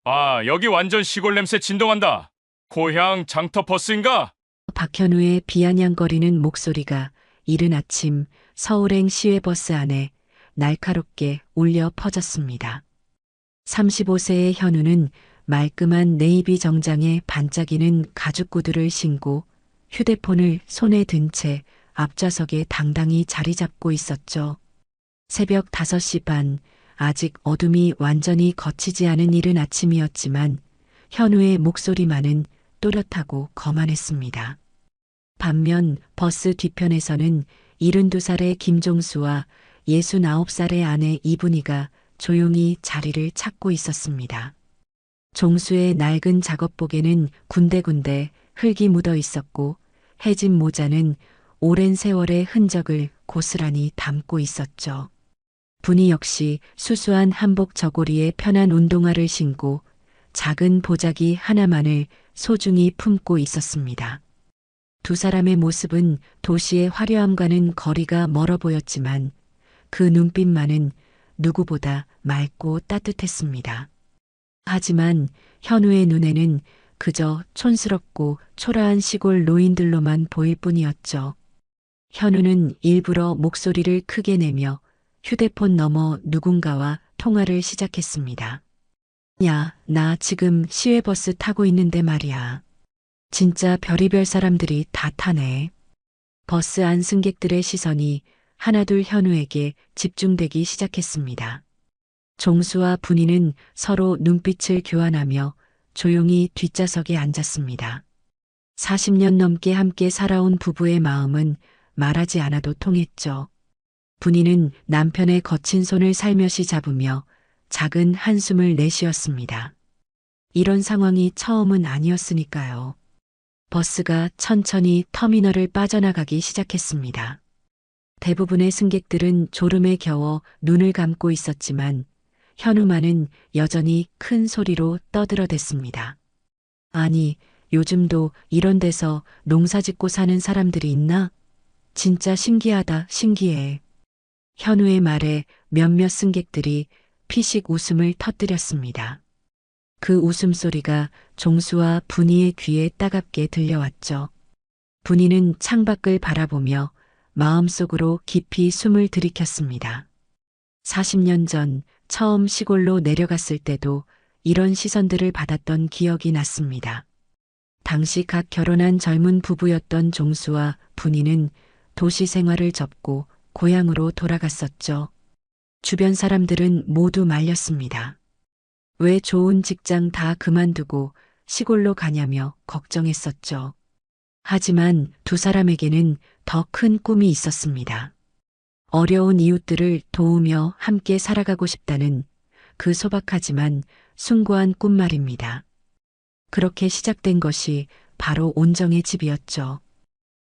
아, 여기 완전 시골 냄새 진동한다. 고향 장터 버스인가? 박현우의 비아냥거리는 목소리가 이른 아침 서울행 시외버스 안에 날카롭게 울려 퍼졌습니다. 35세의 현우는 말끔한 네이비 정장에 반짝이는 가죽 구두를 신고 휴대폰을 손에 든 채 앞좌석에 당당히 자리 잡고 있었죠. 새벽 5시 반, 아직 어둠이 완전히 걷히지 않은 이른 아침이었지만 현우의 목소리만은 또렷하고 거만했습니다. 반면 버스 뒤편에서는 72살의 김종수와 69살의 아내 이분이가 조용히 자리를 찾고 있었습니다. 종수의 낡은 작업복에는 군데군데 흙이 묻어 있었고 해진 모자는 오랜 세월의 흔적을 고스란히 담고 있었죠. 분이 역시 수수한 한복 저고리에 편한 운동화를 신고 작은 보자기 하나만을 소중히 품고 있었습니다. 두 사람의 모습은 도시의 화려함과는 거리가 멀어 보였지만 그 눈빛만은 누구보다 맑고 따뜻했습니다. 하지만 현우의 눈에는 그저 촌스럽고 초라한 시골 노인들로만 보일 뿐이었죠. 현우는 일부러 목소리를 크게 내며 휴대폰 너머 누군가와 통화를 시작했습니다. 야, 나 지금 시외버스 타고 있는데 말이야. 진짜 별의별 사람들이 다 타네. 버스 안 승객들의 시선이 하나둘 현우에게 집중되기 시작했습니다. 종수와 분이는 서로 눈빛을 교환하며 조용히 뒷좌석에 앉았습니다. 40년 넘게 함께 살아온 부부의 마음은 말하지 않아도 통했죠. 분이는 남편의 거친 손을 살며시 잡으며 작은 한숨을 내쉬었습니다. 이런 상황이 처음은 아니었으니까요. 버스가 천천히 터미널을 빠져나가기 시작했습니다. 대부분의 승객들은 졸음에 겨워 눈을 감고 있었지만 현우만은 여전히 큰 소리로 떠들어댔습니다. 아니, 요즘도 이런 데서 농사 짓고 사는 사람들이 있나? 진짜 신기하다, 신기해. 현우의 말에 몇몇 승객들이 피식 웃음을 터뜨렸습니다. 그 웃음소리가 종수와 분이의 귀에 따갑게 들려왔죠. 분이는 창밖을 바라보며 마음속으로 깊이 숨을 들이켰습니다. 40년 전 처음 시골로 내려갔을 때도 이런 시선들을 받았던 기억이 났습니다. 당시 갓 결혼한 젊은 부부였던 종수와 분이는 도시 생활을 접고 고향으로 돌아갔었죠. 주변 사람들은 모두 말렸습니다. 왜 좋은 직장 다 그만두고 시골로 가냐며 걱정했었죠. 하지만 두 사람에게는 더 큰 꿈이 있었습니다. 어려운 이웃들을 도우며 함께 살아가고 싶다는 그 소박하지만 숭고한 꿈 말입니다. 그렇게 시작된 것이 바로 온정의 집이었죠.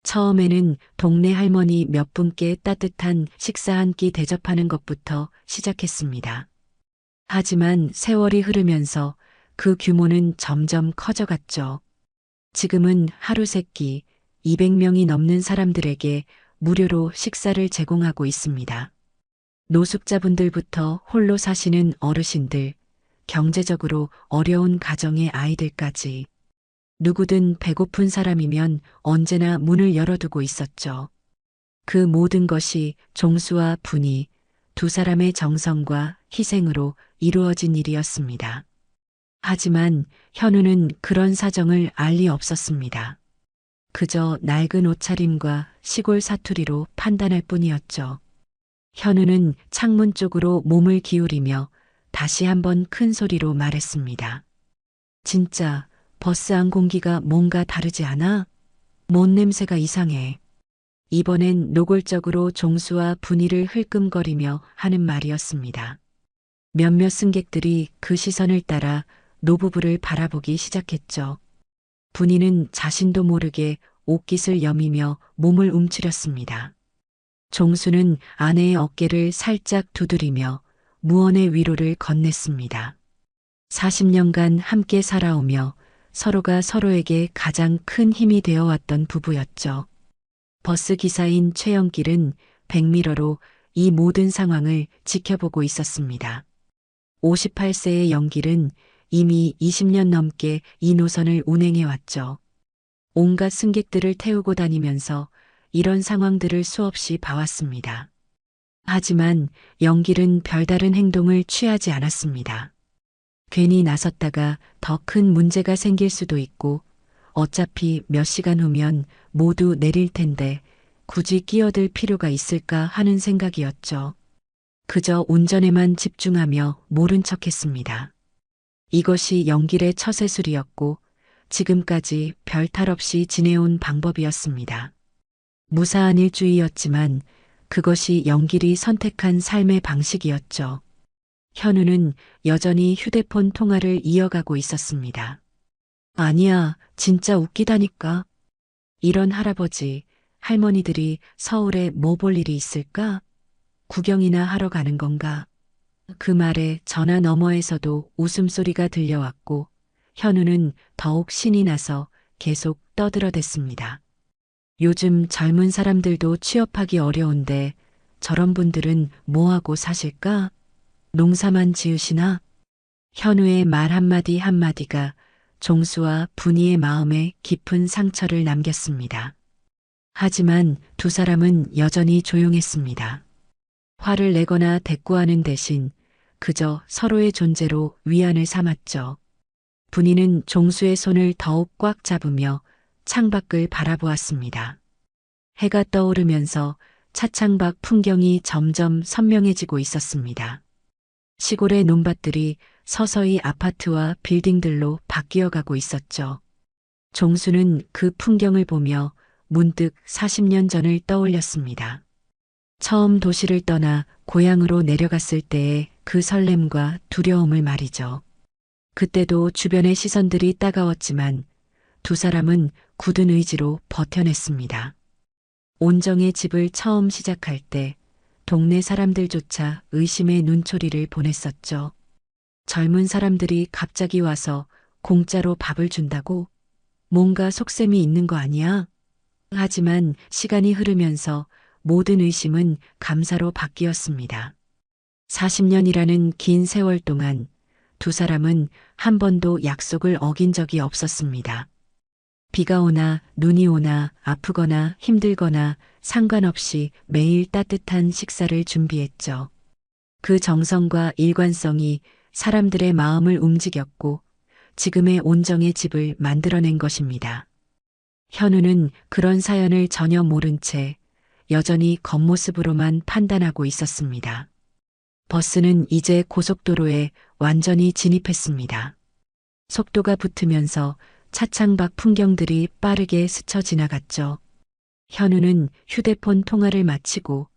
처음에는 동네 할머니 몇 분께 따뜻한 식사 한 끼 대접하는 것부터 시작했습니다. 하지만 세월이 흐르면서 그 규모는 점점 커져갔죠. 지금은 하루 세 끼 200명이 넘는 사람들에게 무료로 식사를 제공하고 있습니다. 노숙자분들부터 홀로 사시는 어르신들, 경제적으로 어려운 가정의 아이들까지 누구든 배고픈 사람이면 언제나 문을 열어두고 있었죠. 그 모든 것이 종수와 분이 두 사람의 정성과 희생으로 이루어진 일이었습니다. 하지만 현우는 그런 사정을 알 리 없었습니다. 그저 낡은 옷차림과 시골 사투리로 판단할 뿐이었죠. 현우는 창문 쪽으로 몸을 기울이며 다시 한번 큰 소리로 말했습니다. 진짜 버스 안 공기가 뭔가 다르지 않아? 뭔 냄새가 이상해. 이번엔 노골적으로 종수와 분이를 흘끔거리며 하는 말이었습니다. 몇몇 승객들이 그 시선을 따라 노부부를 바라보기 시작했죠. 분이는 자신도 모르게 옷깃을 여미며 몸을 움츠렸습니다. 종수는 아내의 어깨를 살짝 두드리며 무언의 위로를 건넸습니다. 40년간 함께 살아오며 서로가 서로에게 가장 큰 힘이 되어왔던 부부였죠. 버스 기사인 최영길은 백미러로 이 모든 상황을 지켜보고 있었습니다. 58세의 영길은 이미 20년 넘게 이 노선을 운행해 왔죠. 온갖 승객들을 태우고 다니면서 이런 상황들을 수없이 봐왔습니다. 하지만 영길은 별다른 행동을 취하지 않았습니다. 괜히 나섰다가 더 큰 문제가 생길 수도 있고 어차피 몇 시간 후면 모두 내릴 텐데 굳이 끼어들 필요가 있을까 하는 생각이었죠. 그저 운전에만 집중하며 모른 척했습니다. 이것이 영길의 처세술이었고 지금까지 별 탈 없이 지내온 방법이었습니다. 무사한 일주이였지만 그것이 영길이 선택한 삶의 방식이었죠. 현우는 여전히 휴대폰 통화를 이어가고 있었습니다. 아니야, 진짜 웃기다니까. 이런 할아버지, 할머니들이 서울에 뭐 볼 일이 있을까? 구경이나 하러 가는 건가? 그 말에 전화 너머에서도 웃음소리가 들려왔고 현우는 더욱 신이 나서 계속 떠들어댔습니다. 요즘 젊은 사람들도 취업하기 어려운데 저런 분들은 뭐하고 사실까? 농사만 지으시나? 현우의 말 한마디 한마디가 종수와 분이의 마음에 깊은 상처를 남겼습니다. 하지만 두 사람은 여전히 조용했습니다. 화를 내거나 대꾸하는 대신 그저 서로의 존재로 위안을 삼았죠. 분이는 종수의 손을 더욱 꽉 잡으며 창밖을 바라보았습니다. 해가 떠오르면서 차창밖 풍경이 점점 선명해지고 있었습니다. 시골의 논밭들이 서서히 아파트와 빌딩들로 바뀌어가고 있었죠. 종수는 그 풍경을 보며 문득 40년 전을 떠올렸습니다. 처음 도시를 떠나 고향으로 내려갔을 때의 그 설렘과 두려움을 말이죠. 그때도 주변의 시선들이 따가웠지만 두 사람은 굳은 의지로 버텨냈습니다. 온정의 집을 처음 시작할 때 동네 사람들조차 의심의 눈초리를 보냈었죠. 젊은 사람들이 갑자기 와서 공짜로 밥을 준다고? 뭔가 속셈이 있는 거 아니야? 하지만 시간이 흐르면서 모든 의심은 감사로 바뀌었습니다. 40년이라는 긴 세월 동안 두 사람은 한 번도 약속을 어긴 적이 없었습니다. 비가 오나 눈이 오나 아프거나 힘들거나 상관없이 매일 따뜻한 식사를 준비했죠. 그 정성과 일관성이 사람들의 마음을 움직였고 지금의 온정의 집을 만들어낸 것입니다. 현우는 그런 사연을 전혀 모른 채 여전히 겉모습으로만 판단하고 있었습니다. 버스는 이제 고속도로에 완전히 진입했습니다. 속도가 붙으면서 차창 밖 풍경들이 빠르게 스쳐 지나갔죠. 현우는 휴대폰 통화를 마치고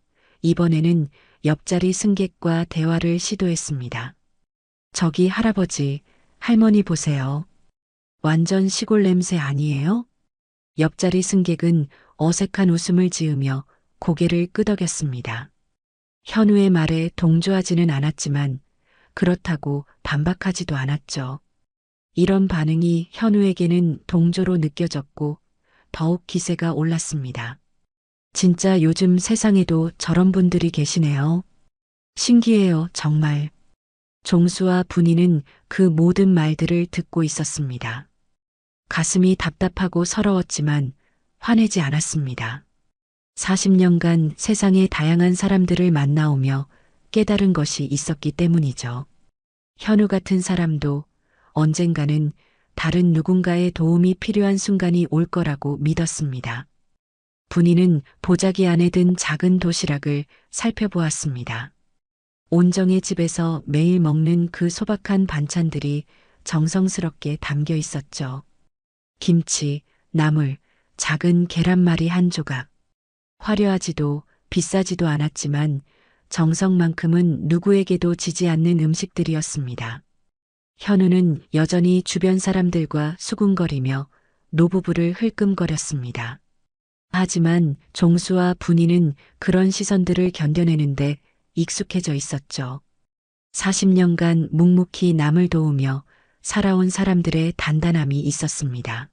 이번에는 옆자리 승객과 대화를 시도했습니다. 저기 할아버지, 할머니 보세요. 완전 시골 냄새 아니에요? 옆자리 승객은 어색한 웃음을 지으며 고개를 끄덕였습니다. 현우의 말에 동조하지는 않았지만 그렇다고 반박하지도 않았죠. 이런 반응이 현우에게는 동조로 느껴졌고 더욱 기세가 올랐습니다. 진짜 요즘 세상에도 저런 분들이 계시네요. 신기해요, 정말. 종수와 분이는 그 모든 말들을 듣고 있었습니다. 가슴이 답답하고 서러웠지만 화내지 않았습니다. 40년간 세상의 다양한 사람들을 만나오며 깨달은 것이 있었기 때문이죠. 현우 같은 사람도 언젠가는 다른 누군가의 도움이 필요한 순간이 올 거라고 믿었습니다. 분이는 보자기 안에 든 작은 도시락을 살펴보았습니다. 온정의 집에서 매일 먹는 그 소박한 반찬들이 정성스럽게 담겨 있었죠. 김치, 나물, 작은 계란말이 한 조각. 화려하지도 비싸지도 않았지만 정성만큼은 누구에게도 지지 않는 음식들이었습니다. 현우는 여전히 주변 사람들과 수군거리며 노부부를 흘끔거렸습니다. 하지만 종수와 분이는 그런 시선들을 견뎌내는데 익숙해져 있었죠. 40년간 묵묵히 남을 도우며 살아온 사람들의 단단함이 있었습니다.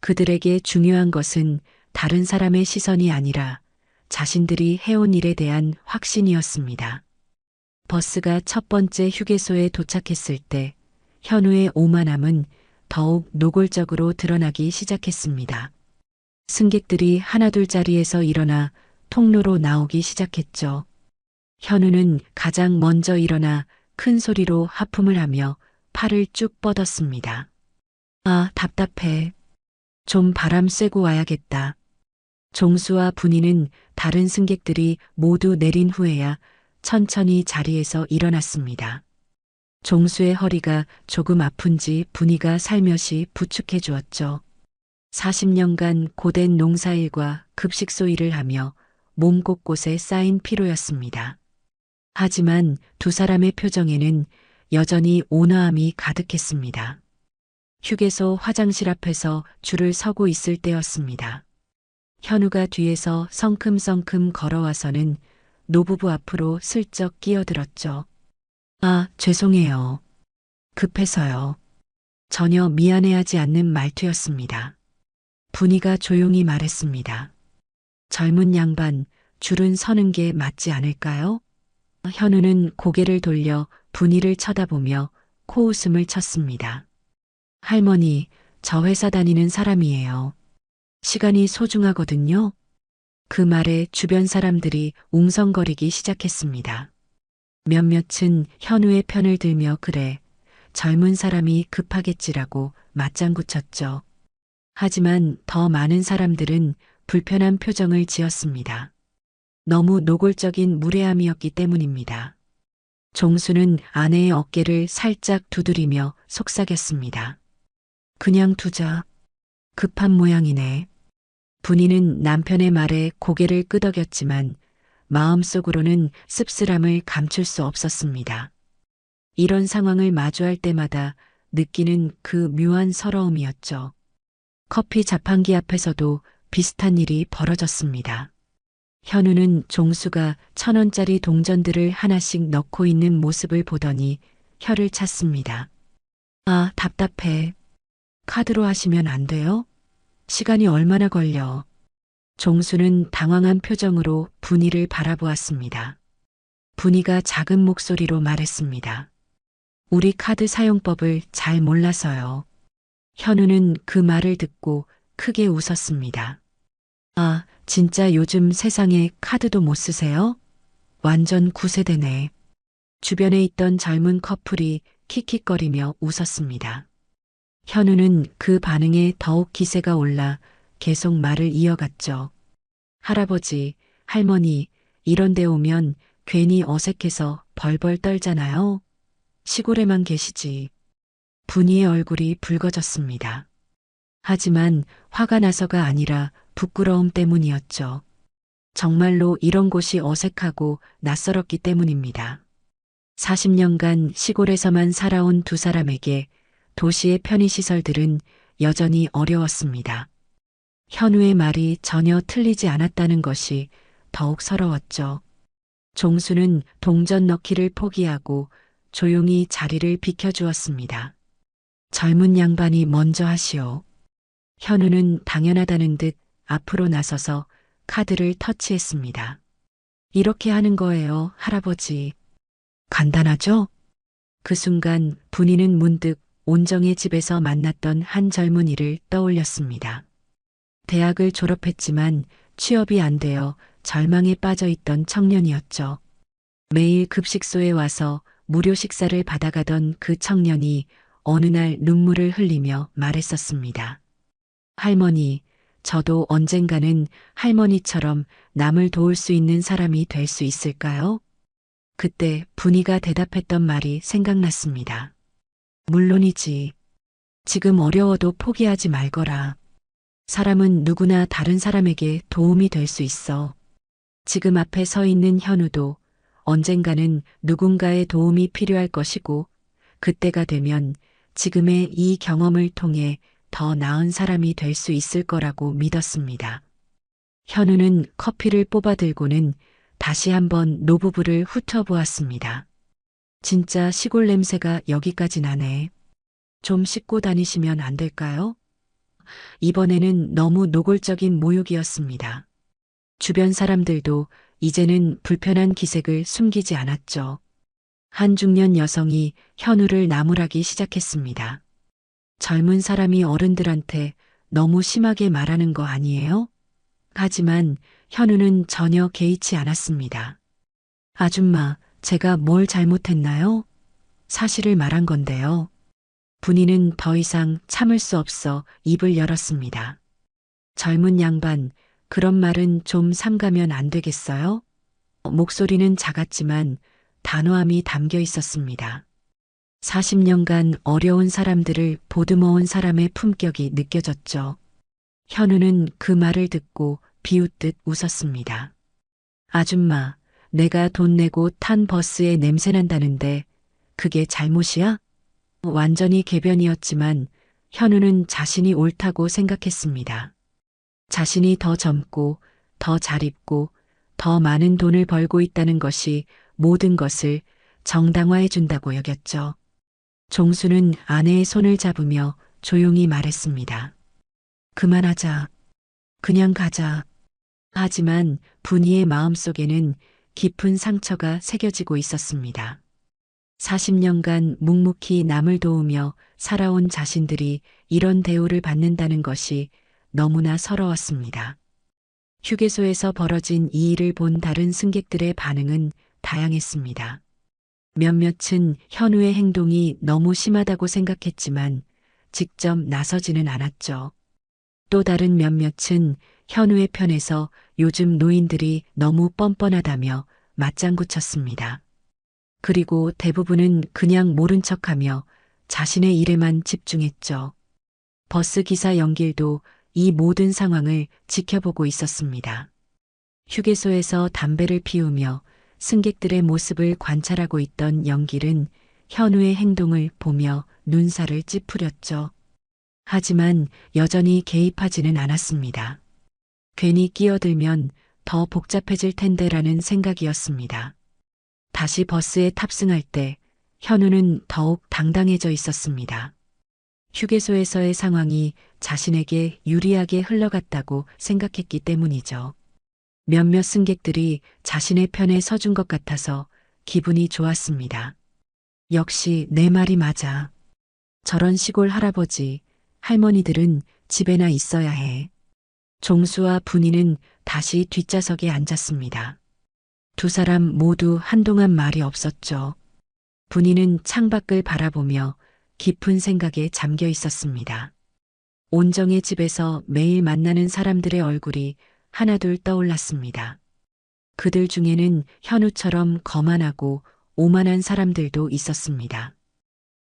그들에게 중요한 것은 다른 사람의 시선이 아니라 자신들이 해온 일에 대한 확신이었습니다. 버스가 첫 번째 휴게소에 도착했을 때 현우의 오만함은 더욱 노골적으로 드러나기 시작했습니다. 승객들이 하나둘 자리에서 일어나 통로로 나오기 시작했죠. 현우는 가장 먼저 일어나 큰 소리로 하품을 하며 팔을 쭉 뻗었습니다. 아, 답답해. 좀 바람 쐬고 와야겠다. 종수와 분이는 다른 승객들이 모두 내린 후에야 천천히 자리에서 일어났습니다. 종수의 허리가 조금 아픈지 분이가 살며시 부축해 주었죠. 40년간 고된 농사일과 급식소 일을 하며 몸 곳곳에 쌓인 피로였습니다. 하지만 두 사람의 표정에는 여전히 온화함이 가득했습니다. 휴게소 화장실 앞에서 줄을 서고 있을 때였습니다. 현우가 뒤에서 성큼성큼 걸어와서는 노부부 앞으로 슬쩍 끼어들었죠. 아, 죄송해요. 급해서요. 전혀 미안해하지 않는 말투였습니다. 분이가 조용히 말했습니다. 젊은 양반, 줄은 서는 게 맞지 않을까요? 현우는 고개를 돌려 분이를 쳐다보며 코웃음을 쳤습니다. 할머니, 저 회사 다니는 사람이에요. 시간이 소중하거든요. 그 말에 주변 사람들이 웅성거리기 시작했습니다. 몇몇은 현우의 편을 들며 그래, 젊은 사람이 급하겠지라고 맞장구 쳤죠. 하지만 더 많은 사람들은 불편한 표정을 지었습니다. 너무 노골적인 무례함이었기 때문입니다. 종수는 아내의 어깨를 살짝 두드리며 속삭였습니다. 그냥 두자. 급한 모양이네. 분이는 남편의 말에 고개를 끄덕였지만 마음속으로는 씁쓸함을 감출 수 없었습니다. 이런 상황을 마주할 때마다 느끼는 그 묘한 서러움이었죠. 커피 자판기 앞에서도 비슷한 일이 벌어졌습니다. 현우는 종수가 1,000원짜리 동전들을 하나씩 넣고 있는 모습을 보더니 혀를 찼습니다. 아, 답답해. 카드로 하시면 안 돼요? 시간이 얼마나 걸려? 종수는 당황한 표정으로 분이를 바라보았습니다. 분이가 작은 목소리로 말했습니다. 우리 카드 사용법을 잘 몰라서요. 현우는 그 말을 듣고 크게 웃었습니다. 아, 진짜 요즘 세상에 카드도 못 쓰세요? 완전 구세대네. 주변에 있던 젊은 커플이 킥킥거리며 웃었습니다. 현우는 그 반응에 더욱 기세가 올라 계속 말을 이어갔죠. 할아버지, 할머니, 이런 데 오면 괜히 어색해서 벌벌 떨잖아요. 시골에만 계시지. 분이의 얼굴이 붉어졌습니다. 하지만 화가 나서가 아니라 부끄러움 때문이었죠. 정말로 이런 곳이 어색하고 낯설었기 때문입니다. 40년간 시골에서만 살아온 두 사람에게 도시의 편의시설들은 여전히 어려웠습니다. 현우의 말이 전혀 틀리지 않았다는 것이 더욱 서러웠죠. 종수는 동전 넣기를 포기하고 조용히 자리를 비켜주었습니다. 젊은 양반이 먼저 하시오. 현우는 당연하다는 듯 앞으로 나서서 카드를 터치했습니다. 이렇게 하는 거예요, 할아버지. 간단하죠? 그 순간 분이는 문득 온정의 집에서 만났던 한 젊은이를 떠올렸습니다. 대학을 졸업했지만 취업이 안 되어 절망에 빠져 있던 청년이었죠. 매일 급식소에 와서 무료 식사를 받아가던 그 청년이 어느 날 눈물을 흘리며 말했었습니다. 할머니, 저도 언젠가는 할머니처럼 남을 도울 수 있는 사람이 될 수 있을까요? 그때 분이가 대답했던 말이 생각났습니다. 물론이지. 지금 어려워도 포기하지 말거라. 사람은 누구나 다른 사람에게 도움이 될 수 있어. 지금 앞에 서 있는 현우도 언젠가는 누군가의 도움이 필요할 것이고, 그때가 되면 지금의 이 경험을 통해 더 나은 사람이 될 수 있을 거라고 믿었습니다. 현우는 커피를 뽑아 들고는 다시 한번 노부부를 훑어보았습니다. 진짜 시골 냄새가 여기까지 나네. 좀 씻고 다니시면 안 될까요? 이번에는 너무 노골적인 모욕이었습니다. 주변 사람들도 이제는 불편한 기색을 숨기지 않았죠. 한 중년 여성이 현우를 나무라기 시작했습니다. 젊은 사람이 어른들한테 너무 심하게 말하는 거 아니에요? 하지만 현우는 전혀 개의치 않았습니다. 아줌마, 제가 뭘 잘못했나요? 사실을 말한 건데요. 분이는 더 이상 참을 수 없어 입을 열었습니다. 젊은 양반, 그런 말은 좀 삼가면 안 되겠어요? 목소리는 작았지만 단호함이 담겨 있었습니다. 40년간 어려운 사람들을 보듬어온 사람의 품격이 느껴졌죠. 현우는 그 말을 듣고 비웃듯 웃었습니다. 아줌마, 내가 돈 내고 탄 버스에 냄새 난다는데 그게 잘못이야? 완전히 궤변이었지만 현우는 자신이 옳다고 생각했습니다. 자신이 더 젊고 더 잘 입고 더 많은 돈을 벌고 있다는 것이 모든 것을 정당화해 준다고 여겼죠. 종수는 아내의 손을 잡으며 조용히 말했습니다. 그만하자. 그냥 가자. 하지만 분이의 마음속에는 깊은 상처가 새겨지고 있었습니다. 40년간 묵묵히 남을 도우며 살아온 자신들이 이런 대우를 받는다는 것이 너무나 서러웠습니다. 휴게소에서 벌어진 이 일을 본 다른 승객들의 반응은 다양했습니다. 몇몇은 현우의 행동이 너무 심하다고 생각했지만 직접 나서지는 않았죠. 또 다른 몇몇은 현우의 편에서 요즘 노인들이 너무 뻔뻔하다며 맞장구 쳤습니다. 그리고 대부분은 그냥 모른 척하며 자신의 일에만 집중했죠. 버스 기사 연길도 이 모든 상황을 지켜보고 있었습니다. 휴게소에서 담배를 피우며 승객들의 모습을 관찰하고 있던 연길은 현우의 행동을 보며 눈살을 찌푸렸죠. 하지만 여전히 개입하지는 않았습니다. 괜히 끼어들면 더 복잡해질 텐데라는 생각이었습니다. 다시 버스에 탑승할 때 현우는 더욱 당당해져 있었습니다. 휴게소에서의 상황이 자신에게 유리하게 흘러갔다고 생각했기 때문이죠. 몇몇 승객들이 자신의 편에 서준 것 같아서 기분이 좋았습니다. 역시 내 말이 맞아. 저런 시골 할아버지, 할머니들은 집에나 있어야 해. 종수와 분이는 다시 뒷좌석에 앉았습니다. 두 사람 모두 한동안 말이 없었죠. 분이는 창밖을 바라보며 깊은 생각에 잠겨 있었습니다. 온정의 집에서 매일 만나는 사람들의 얼굴이 하나둘 떠올랐습니다. 그들 중에는 현우처럼 거만하고 오만한 사람들도 있었습니다.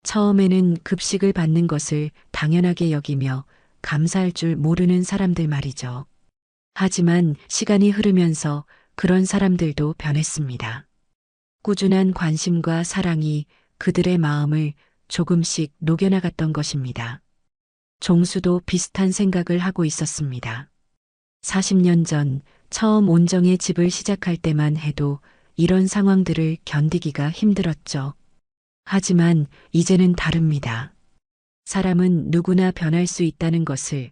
처음에는 급식을 받는 것을 당연하게 여기며 감사할 줄 모르는 사람들 말이죠. 하지만 시간이 흐르면서 그런 사람들도 변했습니다. 꾸준한 관심과 사랑이 그들의 마음을 조금씩 녹여나갔던 것입니다. 종수도 비슷한 생각을 하고 있었습니다. 40년 전 처음 온정의 집을 시작할 때만 해도 이런 상황들을 견디기가 힘들었죠. 하지만 이제는 다릅니다. 사람은 누구나 변할 수 있다는 것을,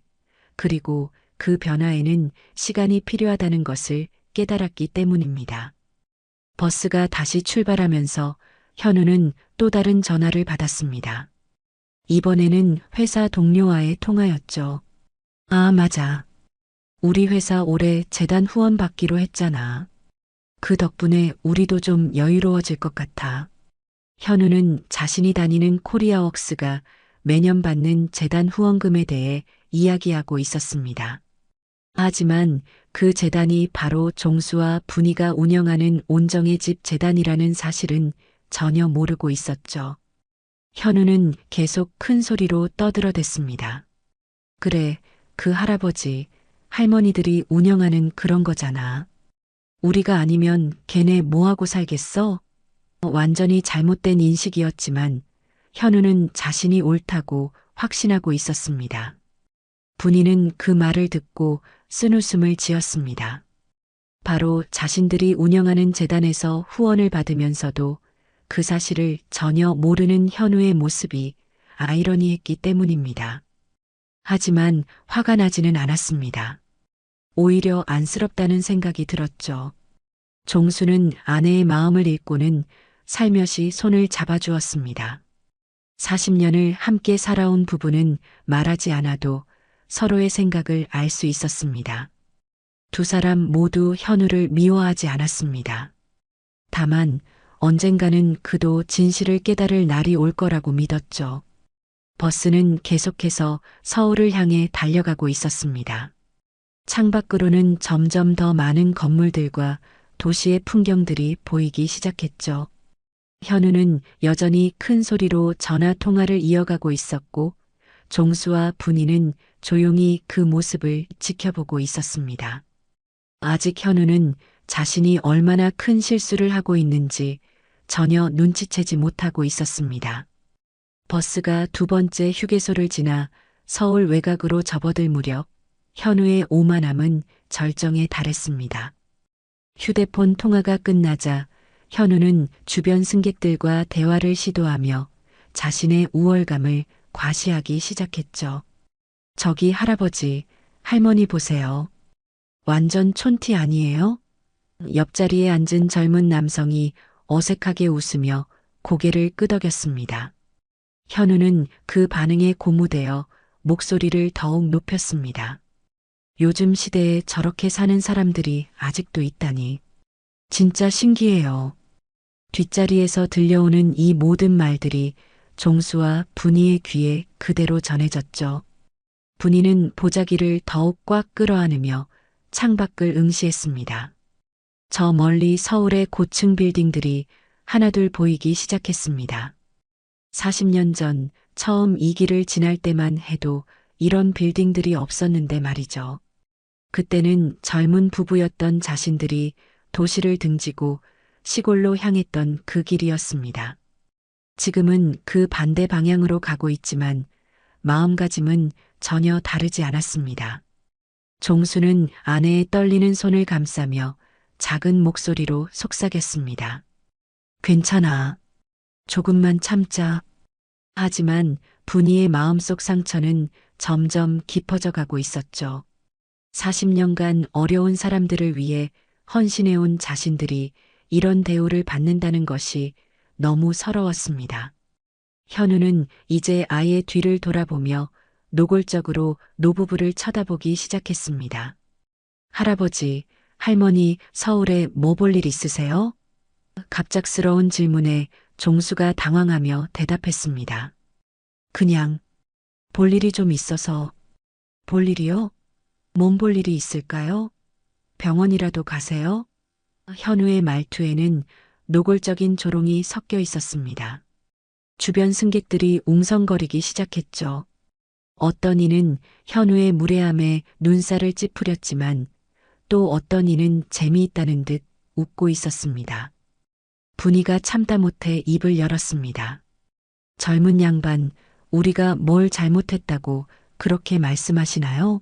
그리고 그 변화에는 시간이 필요하다는 것을 깨달았기 때문입니다. 버스가 다시 출발하면서 현우는 또 다른 전화를 받았습니다. 이번에는 회사 동료와의 통화였죠. 아, 맞아. 우리 회사 올해 재단 후원 받기로 했잖아. 그 덕분에 우리도 좀 여유로워질 것 같아. 현우는 자신이 다니는 코리아웍스가 매년 받는 재단 후원금에 대해 이야기하고 있었습니다. 하지만 그 재단이 바로 종수와 분이가 운영하는 온정의 집 재단이라는 사실은 전혀 모르고 있었죠. 현우는 계속 큰 소리로 떠들어댔습니다. 그래, 그 할아버지, 할머니들이 운영하는 그런 거잖아. 우리가 아니면 걔네 뭐하고 살겠어? 완전히 잘못된 인식이었지만 현우는 자신이 옳다고 확신하고 있었습니다. 분이는 그 말을 듣고 쓴웃음을 지었습니다. 바로 자신들이 운영하는 재단에서 후원을 받으면서도 그 사실을 전혀 모르는 현우의 모습이 아이러니했기 때문입니다. 하지만 화가 나지는 않았습니다. 오히려 안쓰럽다는 생각이 들었죠. 종수는 아내의 마음을 읽고는 살며시 손을 잡아주었습니다. 40년을 함께 살아온 부부는 말하지 않아도 서로의 생각을 알 수 있었습니다. 두 사람 모두 현우를 미워하지 않았습니다. 다만 언젠가는 그도 진실을 깨달을 날이 올 거라고 믿었죠. 버스는 계속해서 서울을 향해 달려가고 있었습니다. 창밖으로는 점점 더 많은 건물들과 도시의 풍경들이 보이기 시작했죠. 현우는 여전히 큰 소리로 전화 통화를 이어가고 있었고 종수와 분이는 조용히 그 모습을 지켜보고 있었습니다. 아직 현우는 자신이 얼마나 큰 실수를 하고 있는지 전혀 눈치채지 못하고 있었습니다. 버스가 두 번째 휴게소를 지나 서울 외곽으로 접어들 무렵 현우의 오만함은 절정에 달했습니다. 휴대폰 통화가 끝나자 현우는 주변 승객들과 대화를 시도하며 자신의 우월감을 과시하기 시작했죠. 저기 할아버지, 할머니 보세요. 완전 촌티 아니에요? 옆자리에 앉은 젊은 남성이 어색하게 웃으며 고개를 끄덕였습니다. 현우는 그 반응에 고무되어 목소리를 더욱 높였습니다. 요즘 시대에 저렇게 사는 사람들이 아직도 있다니. 진짜 신기해요. 뒷자리에서 들려오는 이 모든 말들이 종수와 분이의 귀에 그대로 전해졌죠. 분이는 보자기를 더욱 꽉 끌어안으며 창밖을 응시했습니다. 저 멀리 서울의 고층 빌딩들이 하나둘 보이기 시작했습니다. 40년 전 처음 이 길을 지날 때만 해도 이런 빌딩들이 없었는데 말이죠. 그때는 젊은 부부였던 자신들이 도시를 등지고 시골로 향했던 그 길이었습니다. 지금은 그 반대 방향으로 가고 있지만 마음가짐은 전혀 다르지 않았습니다. 종수는 아내의 떨리는 손을 감싸며 작은 목소리로 속삭였습니다. 괜찮아. 조금만 참자. 하지만 분이의 마음속 상처는 점점 깊어져 가고 있었죠. 40년간 어려운 사람들을 위해 헌신해온 자신들이 이런 대우를 받는다는 것이 너무 서러웠습니다. 현우는 이제 아이의 뒤를 돌아보며 노골적으로 노부부를 쳐다보기 시작했습니다. 할아버지, 할머니 서울에 뭐 볼 일 있으세요? 갑작스러운 질문에 종수가 당황하며 대답했습니다. 그냥 볼 일이 좀 있어서. 볼 일이요? 몸 볼 일이 있을까요? 병원이라도 가세요? 현우의 말투에는 노골적인 조롱이 섞여 있었습니다. 주변 승객들이 웅성거리기 시작했죠. 어떤 이는 현우의 무례함에 눈살을 찌푸렸지만 또 어떤 이는 재미있다는 듯 웃고 있었습니다. 분이가 참다 못해 입을 열었습니다. 젊은 양반, 우리가 뭘 잘못했다고 그렇게 말씀하시나요?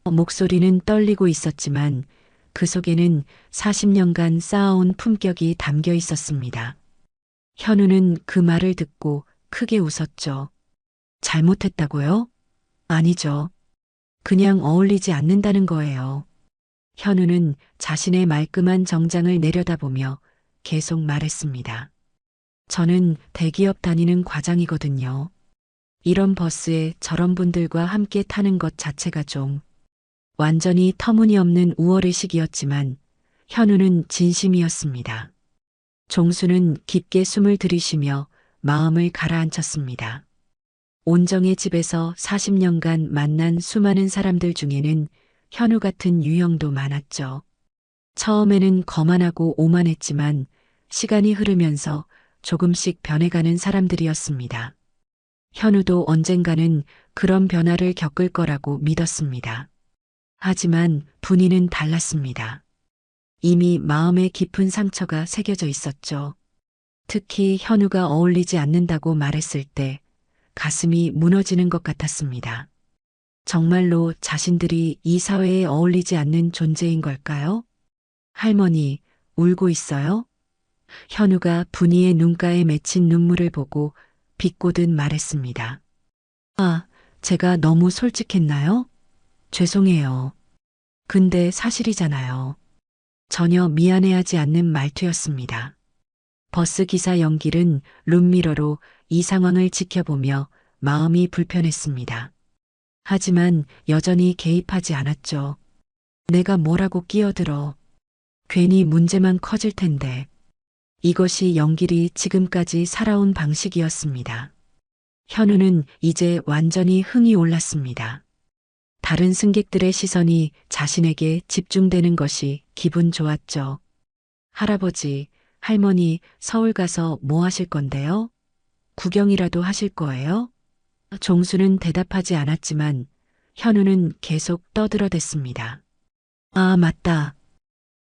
목소리는 떨리고 있었지만 그 속에는 40년간 쌓아온 품격이 담겨 있었습니다. 현우는 그 말을 듣고 크게 웃었죠. 잘못했다고요? 아니죠. 그냥 어울리지 않는다는 거예요. 현우는 자신의 말끔한 정장을 내려다보며 계속 말했습니다. 저는 대기업 다니는 과장이거든요. 이런 버스에 저런 분들과 함께 타는 것 자체가 좀 완전히 터무니없는 우월의식이었지만 현우는 진심이었습니다. 종수는 깊게 숨을 들이쉬며 마음을 가라앉혔습니다. 온정의 집에서 40년간 만난 수많은 사람들 중에는 현우 같은 유형도 많았죠. 처음에는 거만하고 오만했지만 시간이 흐르면서 조금씩 변해가는 사람들이었습니다. 현우도 언젠가는 그런 변화를 겪을 거라고 믿었습니다. 하지만 분이는 달랐습니다. 이미 마음에 깊은 상처가 새겨져 있었죠. 특히 현우가 어울리지 않는다고 말했을 때 가슴이 무너지는 것 같았습니다. 정말로 자신들이 이 사회에 어울리지 않는 존재인 걸까요? 할머니, 울고 있어요? 현우가 분이의 눈가에 맺힌 눈물을 보고 비꼬듯 말했습니다. 아, 제가 너무 솔직했나요? 죄송해요. 근데 사실이잖아요. 전혀 미안해하지 않는 말투였습니다. 버스 기사 영길은 룸미러로 이 상황을 지켜보며 마음이 불편했습니다. 하지만 여전히 개입하지 않았죠. 내가 뭐라고 끼어들어. 괜히 문제만 커질 텐데. 이것이 영길이 지금까지 살아온 방식이었습니다. 현우는 이제 완전히 흥이 올랐습니다. 다른 승객들의 시선이 자신에게 집중되는 것이 기분 좋았죠. 할아버지, 할머니 서울 가서 뭐 하실 건데요? 구경이라도 하실 거예요? 종수는 대답하지 않았지만 현우는 계속 떠들어댔습니다. 아, 맞다.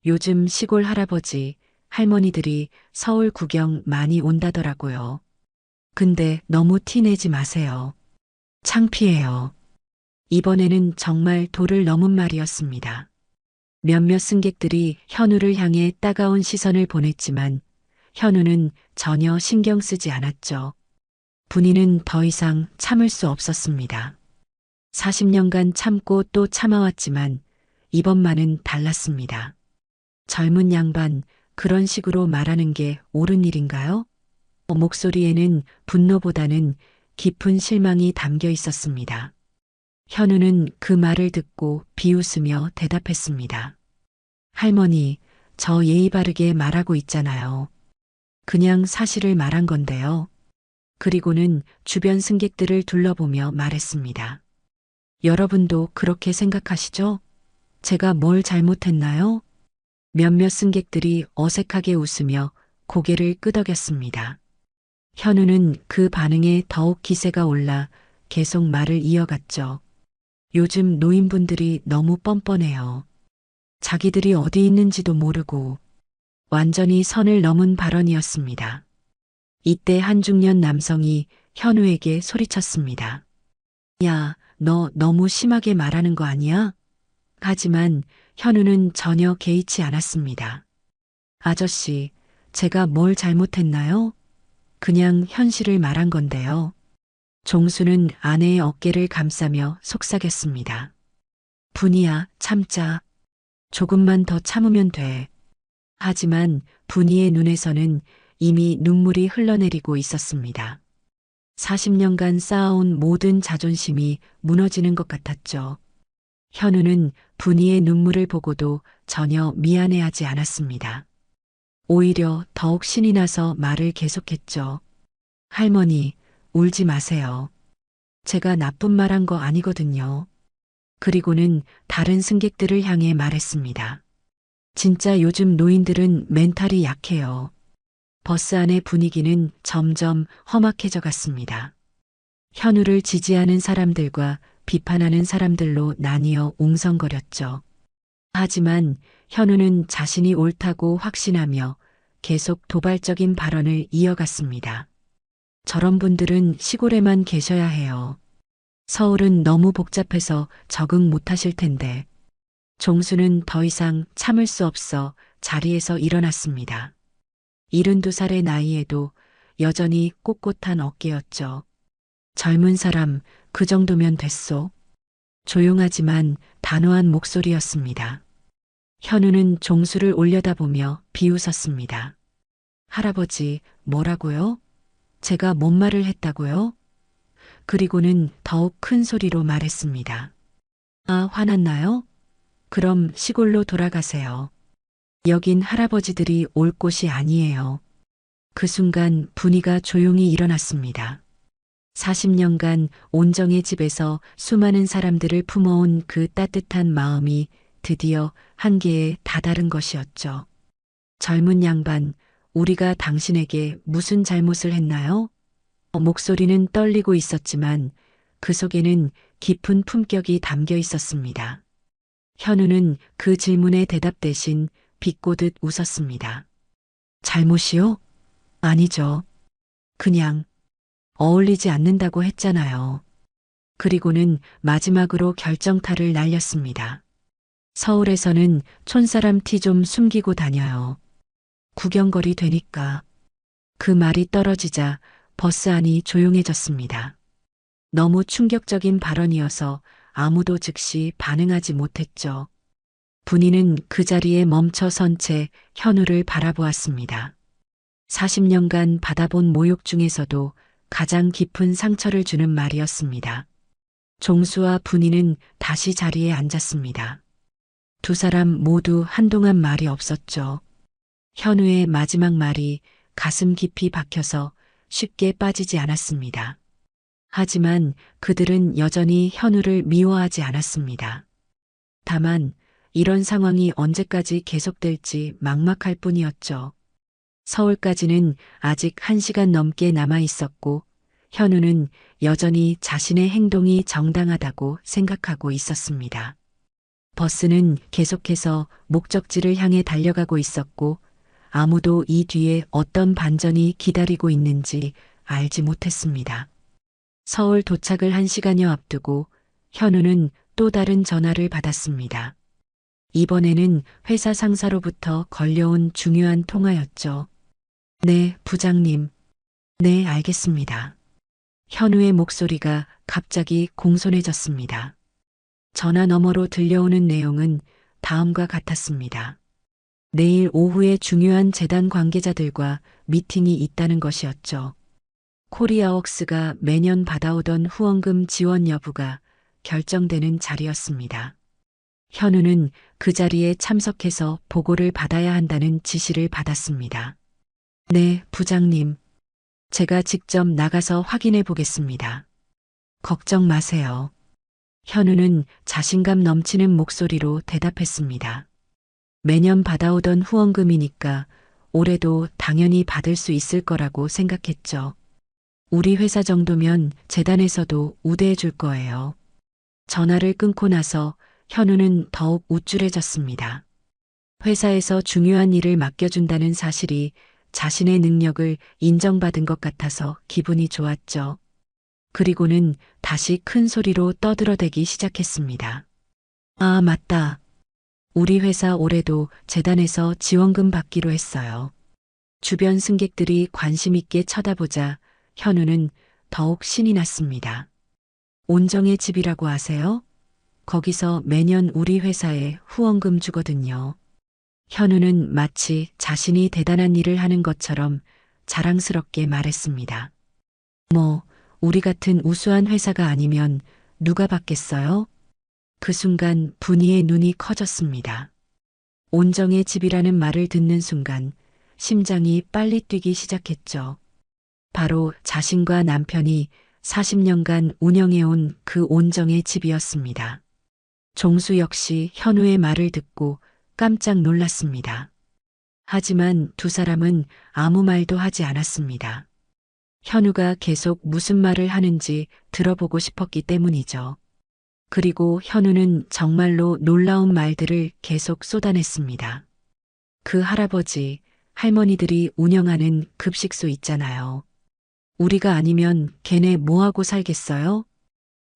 요즘 시골 할아버지, 할머니들이 서울 구경 많이 온다더라고요. 근데 너무 티내지 마세요. 창피해요. 이번에는 정말 도를 넘은 말이었습니다. 몇몇 승객들이 현우를 향해 따가운 시선을 보냈지만 현우는 전혀 신경 쓰지 않았죠. 분위는 더 이상 참을 수 없었습니다. 40년간 참고 또 참아왔지만 이번만은 달랐습니다. 젊은 양반, 그런 식으로 말하는 게 옳은 일인가요? 목소리에는 분노보다는 깊은 실망이 담겨 있었습니다. 현우는 그 말을 듣고 비웃으며 대답했습니다. 할머니, 저 예의 바르게 말하고 있잖아요. 그냥 사실을 말한 건데요. 그리고는 주변 승객들을 둘러보며 말했습니다. 여러분도 그렇게 생각하시죠? 제가 뭘 잘못했나요? 몇몇 승객들이 어색하게 웃으며 고개를 끄덕였습니다. 현우는 그 반응에 더욱 기세가 올라 계속 말을 이어갔죠. 요즘 노인분들이 너무 뻔뻔해요. 자기들이 어디 있는지도 모르고 완전히 선을 넘은 발언이었습니다. 이때 한 중년 남성이 현우에게 소리쳤습니다. 야, 너 너무 심하게 말하는 거 아니야? 하지만 현우는 전혀 개의치 않았습니다. 아저씨, 제가 뭘 잘못했나요? 그냥 현실을 말한 건데요. 종수는 아내의 어깨를 감싸며 속삭였습니다. 분이야, 참자. 조금만 더 참으면 돼. 하지만 분이의 눈에서는 이미 눈물이 흘러내리고 있었습니다. 40년간 쌓아온 모든 자존심이 무너지는 것 같았죠. 현우는 분이의 눈물을 보고도 전혀 미안해하지 않았습니다. 오히려 더욱 신이 나서 말을 계속했죠. 할머니, 울지 마세요. 제가 나쁜 말 한 거 아니거든요. 그리고는 다른 승객들을 향해 말했습니다. 진짜 요즘 노인들은 멘탈이 약해요. 버스 안의 분위기는 점점 험악해져 갔습니다. 현우를 지지하는 사람들과 비판하는 사람들로 나뉘어 웅성거렸죠. 하지만 현우는 자신이 옳다고 확신하며 계속 도발적인 발언을 이어갔습니다. 저런 분들은 시골에만 계셔야 해요. 서울은 너무 복잡해서 적응 못하실 텐데. 종수는 더 이상 참을 수 없어 자리에서 일어났습니다. 72살의 나이에도 여전히 꼿꼿한 어깨였죠. 젊은 사람, 그 정도면 됐소. 조용하지만 단호한 목소리였습니다. 현우는 종수를 올려다보며 비웃었습니다. 할아버지, 뭐라고요? 제가 뭔 말을 했다고요? 그리고는 더욱 큰 소리로 말했습니다. 아, 화났나요? 그럼 시골로 돌아가세요. 여긴 할아버지들이 올 곳이 아니에요. 그 순간 분위가 조용히 일어났습니다. 40년간 온정의 집에서 수많은 사람들을 품어온 그 따뜻한 마음이 드디어 한계에 다다른 것이었죠. 젊은 양반, 우리가 당신에게 무슨 잘못을 했나요? 목소리는 떨리고 있었지만 그 속에는 깊은 품격이 담겨 있었습니다. 현우는 그 질문에 대답 대신 비꼬듯 웃었습니다. 잘못이요? 아니죠. 그냥 어울리지 않는다고 했잖아요. 그리고는 마지막으로 결정타를 날렸습니다. 서울에서는 촌사람 티 좀 숨기고 다녀요. 구경거리 되니까. 그 말이 떨어지자 버스 안이 조용해졌습니다. 너무 충격적인 발언이어서 아무도 즉시 반응하지 못했죠. 분이는 그 자리에 멈춰 선 채 현우를 바라보았습니다. 40년간 받아본 모욕 중에서도 가장 깊은 상처를 주는 말이었습니다. 종수와 분이는 다시 자리에 앉았습니다. 두 사람 모두 한동안 말이 없었죠. 현우의 마지막 말이 가슴 깊이 박혀서 쉽게 빠지지 않았습니다. 하지만 그들은 여전히 현우를 미워하지 않았습니다. 다만 이런 상황이 언제까지 계속될지 막막할 뿐이었죠. 서울까지는 아직 1시간 넘게 남아 있었고 현우는 여전히 자신의 행동이 정당하다고 생각하고 있었습니다. 버스는 계속해서 목적지를 향해 달려가고 있었고 아무도 이 뒤에 어떤 반전이 기다리고 있는지 알지 못했습니다. 서울 도착을 1시간여 앞두고 현우는 또 다른 전화를 받았습니다. 이번에는 회사 상사로부터 걸려온 중요한 통화였죠. 네, 부장님. 네, 알겠습니다. 현우의 목소리가 갑자기 공손해졌습니다. 전화 너머로 들려오는 내용은 다음과 같았습니다. 내일 오후에 중요한 재단 관계자들과 미팅이 있다는 것이었죠. 코리아웍스가 매년 받아오던 후원금 지원 여부가 결정되는 자리였습니다. 현우는 그 자리에 참석해서 보고를 받아야 한다는 지시를 받았습니다. 네, 부장님. 제가 직접 나가서 확인해 보겠습니다. 걱정 마세요. 현우는 자신감 넘치는 목소리로 대답했습니다. 매년 받아오던 후원금이니까 올해도 당연히 받을 수 있을 거라고 생각했죠. 우리 회사 정도면 재단에서도 우대해 줄 거예요. 전화를 끊고 나서 현우는 더욱 우쭐해졌습니다. 회사에서 중요한 일을 맡겨준다는 사실이 자신의 능력을 인정받은 것 같아서 기분이 좋았죠. 그리고는 다시 큰 소리로 떠들어대기 시작했습니다. 아, 맞다. 우리 회사 올해도 재단에서 지원금 받기로 했어요. 주변 승객들이 관심 있게 쳐다보자 현우는 더욱 신이 났습니다. 온정의 집이라고 아세요? 거기서 매년 우리 회사에 후원금 주거든요. 현우는 마치 자신이 대단한 일을 하는 것처럼 자랑스럽게 말했습니다. 뭐, 우리 같은 우수한 회사가 아니면 누가 받겠어요? 그 순간 분이의 눈이 커졌습니다. 온정의 집이라는 말을 듣는 순간 심장이 빨리 뛰기 시작했죠. 바로 자신과 남편이 40년간 운영해온 그 온정의 집이었습니다. 종수 역시 현우의 말을 듣고 깜짝 놀랐습니다. 하지만 두 사람은 아무 말도 하지 않았습니다. 현우가 계속 무슨 말을 하는지 들어보고 싶었기 때문이죠. 그리고 현우는 정말로 놀라운 말들을 계속 쏟아냈습니다. 그 할아버지, 할머니들이 운영하는 급식소 있잖아요. 우리가 아니면 걔네 뭐하고 살겠어요?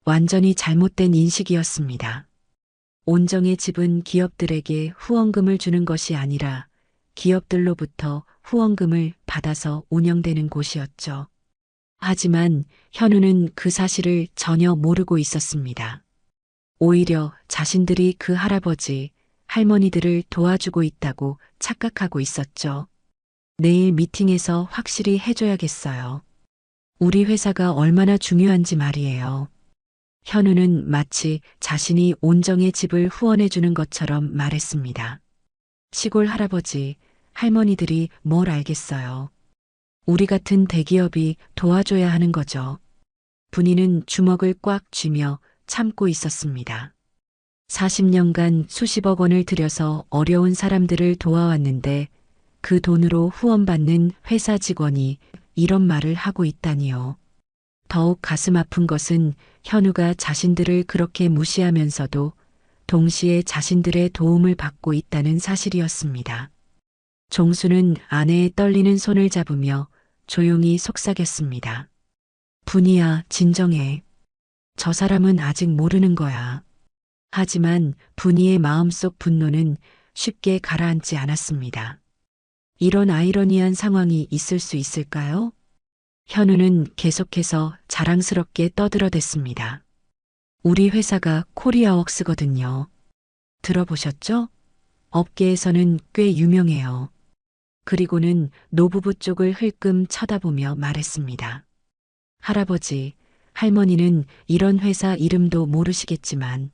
완전히 잘못된 인식이었습니다. 온정의 집은 기업들에게 후원금을 주는 것이 아니라 기업들로부터 후원금을 받아서 운영되는 곳이었죠. 하지만 현우는 그 사실을 전혀 모르고 있었습니다. 오히려 자신들이 그 할아버지, 할머니들을 도와주고 있다고 착각하고 있었죠. 내일 미팅에서 확실히 해줘야겠어요. 우리 회사가 얼마나 중요한지 말이에요. 현우는 마치 자신이 온정의 집을 후원해주는 것처럼 말했습니다. 시골 할아버지, 할머니들이 뭘 알겠어요. 우리 같은 대기업이 도와줘야 하는 거죠. 분이는 주먹을 꽉 쥐며 참고 있었습니다. 40년간 수십억 원을 들여서 어려운 사람들을 도와왔는데 그 돈으로 후원받는 회사 직원이 이런 말을 하고 있다니요. 더욱 가슴 아픈 것은 현우가 자신들을 그렇게 무시하면서도 동시에 자신들의 도움을 받고 있다는 사실이었습니다. 종수는 아내의 떨리는 손을 잡으며 조용히 속삭였습니다. 분이야, 진정해. 저 사람은 아직 모르는 거야. 하지만 분이의 마음속 분노는 쉽게 가라앉지 않았습니다. 이런 아이러니한 상황이 있을 수 있을까요? 현우는 계속해서 자랑스럽게 떠들어댔습니다. 우리 회사가 코리아웍스거든요. 들어보셨죠? 업계에서는 꽤 유명해요. 그리고는 노부부 쪽을 흘끔 쳐다보며 말했습니다. 할아버지, 할머니는 이런 회사 이름도 모르시겠지만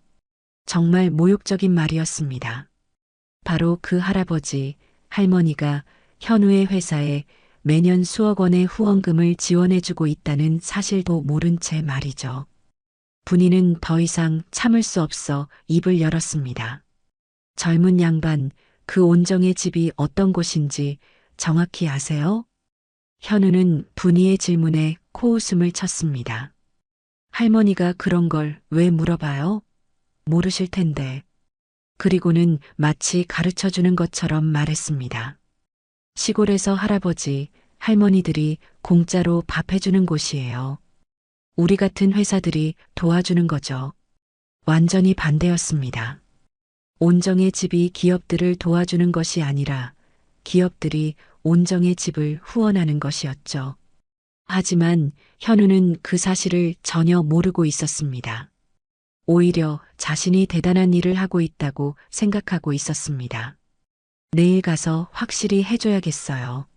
정말 모욕적인 말이었습니다. 바로 그 할아버지, 할머니가 현우의 회사에 매년 수억 원의 후원금을 지원해주고 있다는 사실도 모른 채 말이죠. 분이는 더 이상 참을 수 없어 입을 열었습니다. 젊은 양반, 그 온정의 집이 어떤 곳인지 정확히 아세요? 현우는 분이의 질문에 코웃음을 쳤습니다. 할머니가 그런 걸 왜 물어봐요? 모르실 텐데. 그리고는 마치 가르쳐 주는 것처럼 말했습니다. 시골에서 할아버지, 할머니들이 공짜로 밥 해주는 곳이에요. 우리 같은 회사들이 도와주는 거죠. 완전히 반대였습니다. 온정의 집이 기업들을 도와주는 것이 아니라 기업들이 온정의 집을 후원하는 것이었죠. 하지만 현우는 그 사실을 전혀 모르고 있었습니다. 오히려 자신이 대단한 일을 하고 있다고 생각하고 있었습니다. 내일 가서 확실히 해줘야겠어요.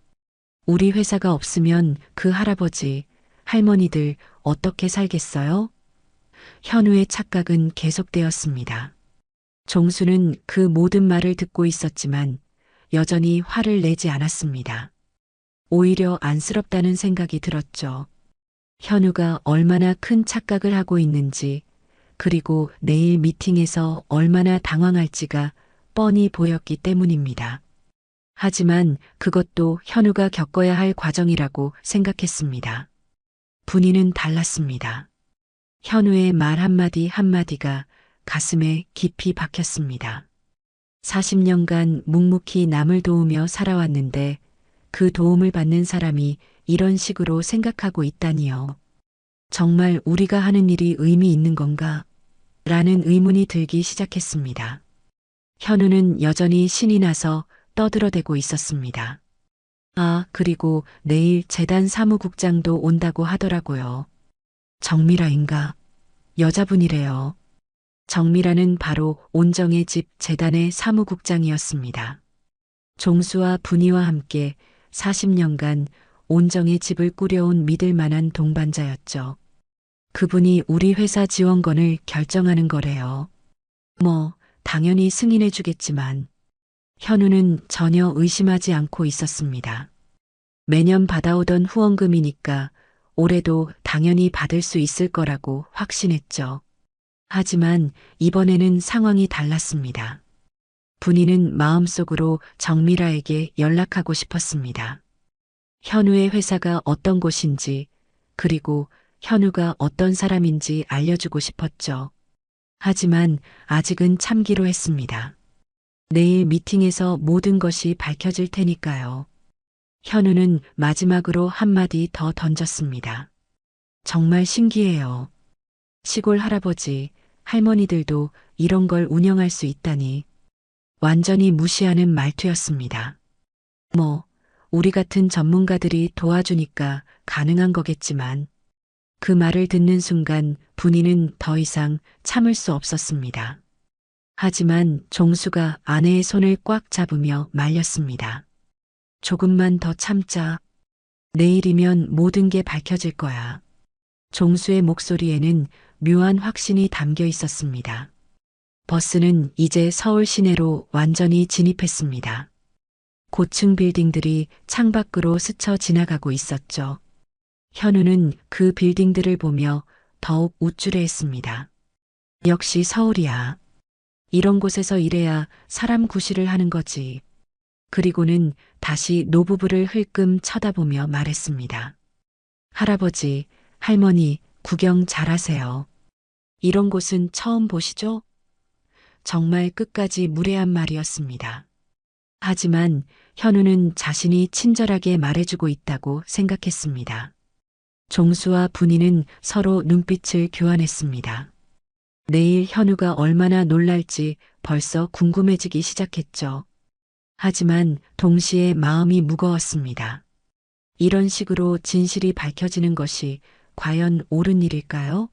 우리 회사가 없으면 그 할아버지, 할머니들 어떻게 살겠어요? 현우의 착각은 계속되었습니다. 종수는 그 모든 말을 듣고 있었지만 여전히 화를 내지 않았습니다. 오히려 안쓰럽다는 생각이 들었죠. 현우가 얼마나 큰 착각을 하고 있는지, 그리고 내일 미팅에서 얼마나 당황할지가 뻔히 보였기 때문입니다. 하지만 그것도 현우가 겪어야 할 과정이라고 생각했습니다. 분위는 달랐습니다. 현우의 말 한마디 한마디가 가슴에 깊이 박혔습니다. 40년간 묵묵히 남을 도우며 살아왔는데 그 도움을 받는 사람이 이런 식으로 생각하고 있다니요. 정말 우리가 하는 일이 의미 있는 건가? 라는 의문이 들기 시작했습니다. 현우는 여전히 신이 나서 떠들어대고 있었습니다. 아, 그리고 내일 재단 사무국장도 온다고 하더라고요. 정미라인가? 여자분이래요. 정미라는 바로 온정의 집 재단의 사무국장이었습니다. 종수와 분이와 함께 40년간 온정의 집을 꾸려온 믿을 만한 동반자였죠. 그분이 우리 회사 지원건을 결정하는 거래요. 당연히 승인해 주겠지만 현우는 전혀 의심하지 않고 있었습니다. 매년 받아오던 후원금이니까 올해도 당연히 받을 수 있을 거라고 확신했죠. 하지만 이번에는 상황이 달랐습니다. 분이는 마음속으로 정미라에게 연락하고 싶었습니다. 현우의 회사가 어떤 곳인지, 그리고 현우가 어떤 사람인지 알려주고 싶었죠. 하지만 아직은 참기로 했습니다. 내일 미팅에서 모든 것이 밝혀질 테니까요. 현우는 마지막으로 한마디 더 던졌습니다. 정말 신기해요. 시골 할아버지, 할머니들도 이런 걸 운영할 수 있다니. 완전히 무시하는 말투였습니다. 우리 같은 전문가들이 도와주니까 가능한 거겠지만, 그 말을 듣는 순간 분이는 더 이상 참을 수 없었습니다. 하지만 종수가 아내의 손을 꽉 잡으며 말렸습니다. 조금만 더 참자. 내일이면 모든 게 밝혀질 거야. 종수의 목소리에는 묘한 확신이 담겨 있었습니다. 버스는 이제 서울 시내로 완전히 진입했습니다. 고층 빌딩들이 창밖으로 스쳐 지나가고 있었죠. 현우는 그 빌딩들을 보며 더욱 우쭐해했습니다. 역시 서울이야. 이런 곳에서 일해야 사람 구실을 하는 거지. 그리고는 다시 노부부를 흘끔 쳐다보며 말했습니다. 할아버지, 할머니, 구경 잘하세요. 이런 곳은 처음 보시죠? 정말 끝까지 무례한 말이었습니다. 하지만 현우는 자신이 친절하게 말해주고 있다고 생각했습니다. 종수와 분이는 서로 눈빛을 교환했습니다. 내일 현우가 얼마나 놀랄지 벌써 궁금해지기 시작했죠. 하지만 동시에 마음이 무거웠습니다. 이런 식으로 진실이 밝혀지는 것이 과연 옳은 일일까요?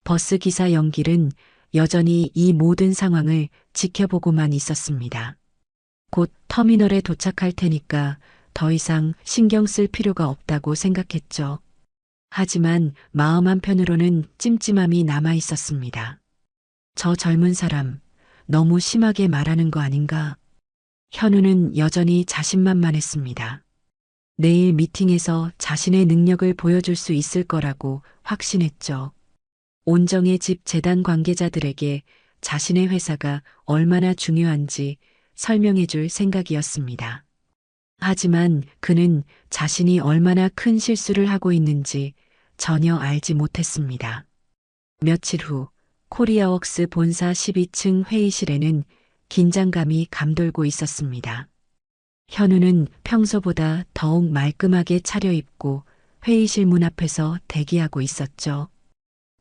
버스 기사 영길은 여전히 이 모든 상황을 지켜보고만 있었습니다. 곧 터미널에 도착할 테니까 더 이상 신경 쓸 필요가 없다고 생각했죠. 하지만 마음 한편으로는 찜찜함이 남아 있었습니다. 저 젊은 사람, 너무 심하게 말하는 거 아닌가? 현우는 여전히 자신만만했습니다. 내일 미팅에서 자신의 능력을 보여줄 수 있을 거라고 확신했죠. 온정의 집 재단 관계자들에게 자신의 회사가 얼마나 중요한지 설명해 줄 생각이었습니다. 하지만 그는 자신이 얼마나 큰 실수를 하고 있는지 전혀 알지 못했습니다. 며칠 후 코리아웍스 본사 12층 회의실에는 긴장감이 감돌고 있었습니다. 현우는 평소보다 더욱 말끔하게 차려입고 회의실 문 앞에서 대기하고 있었죠.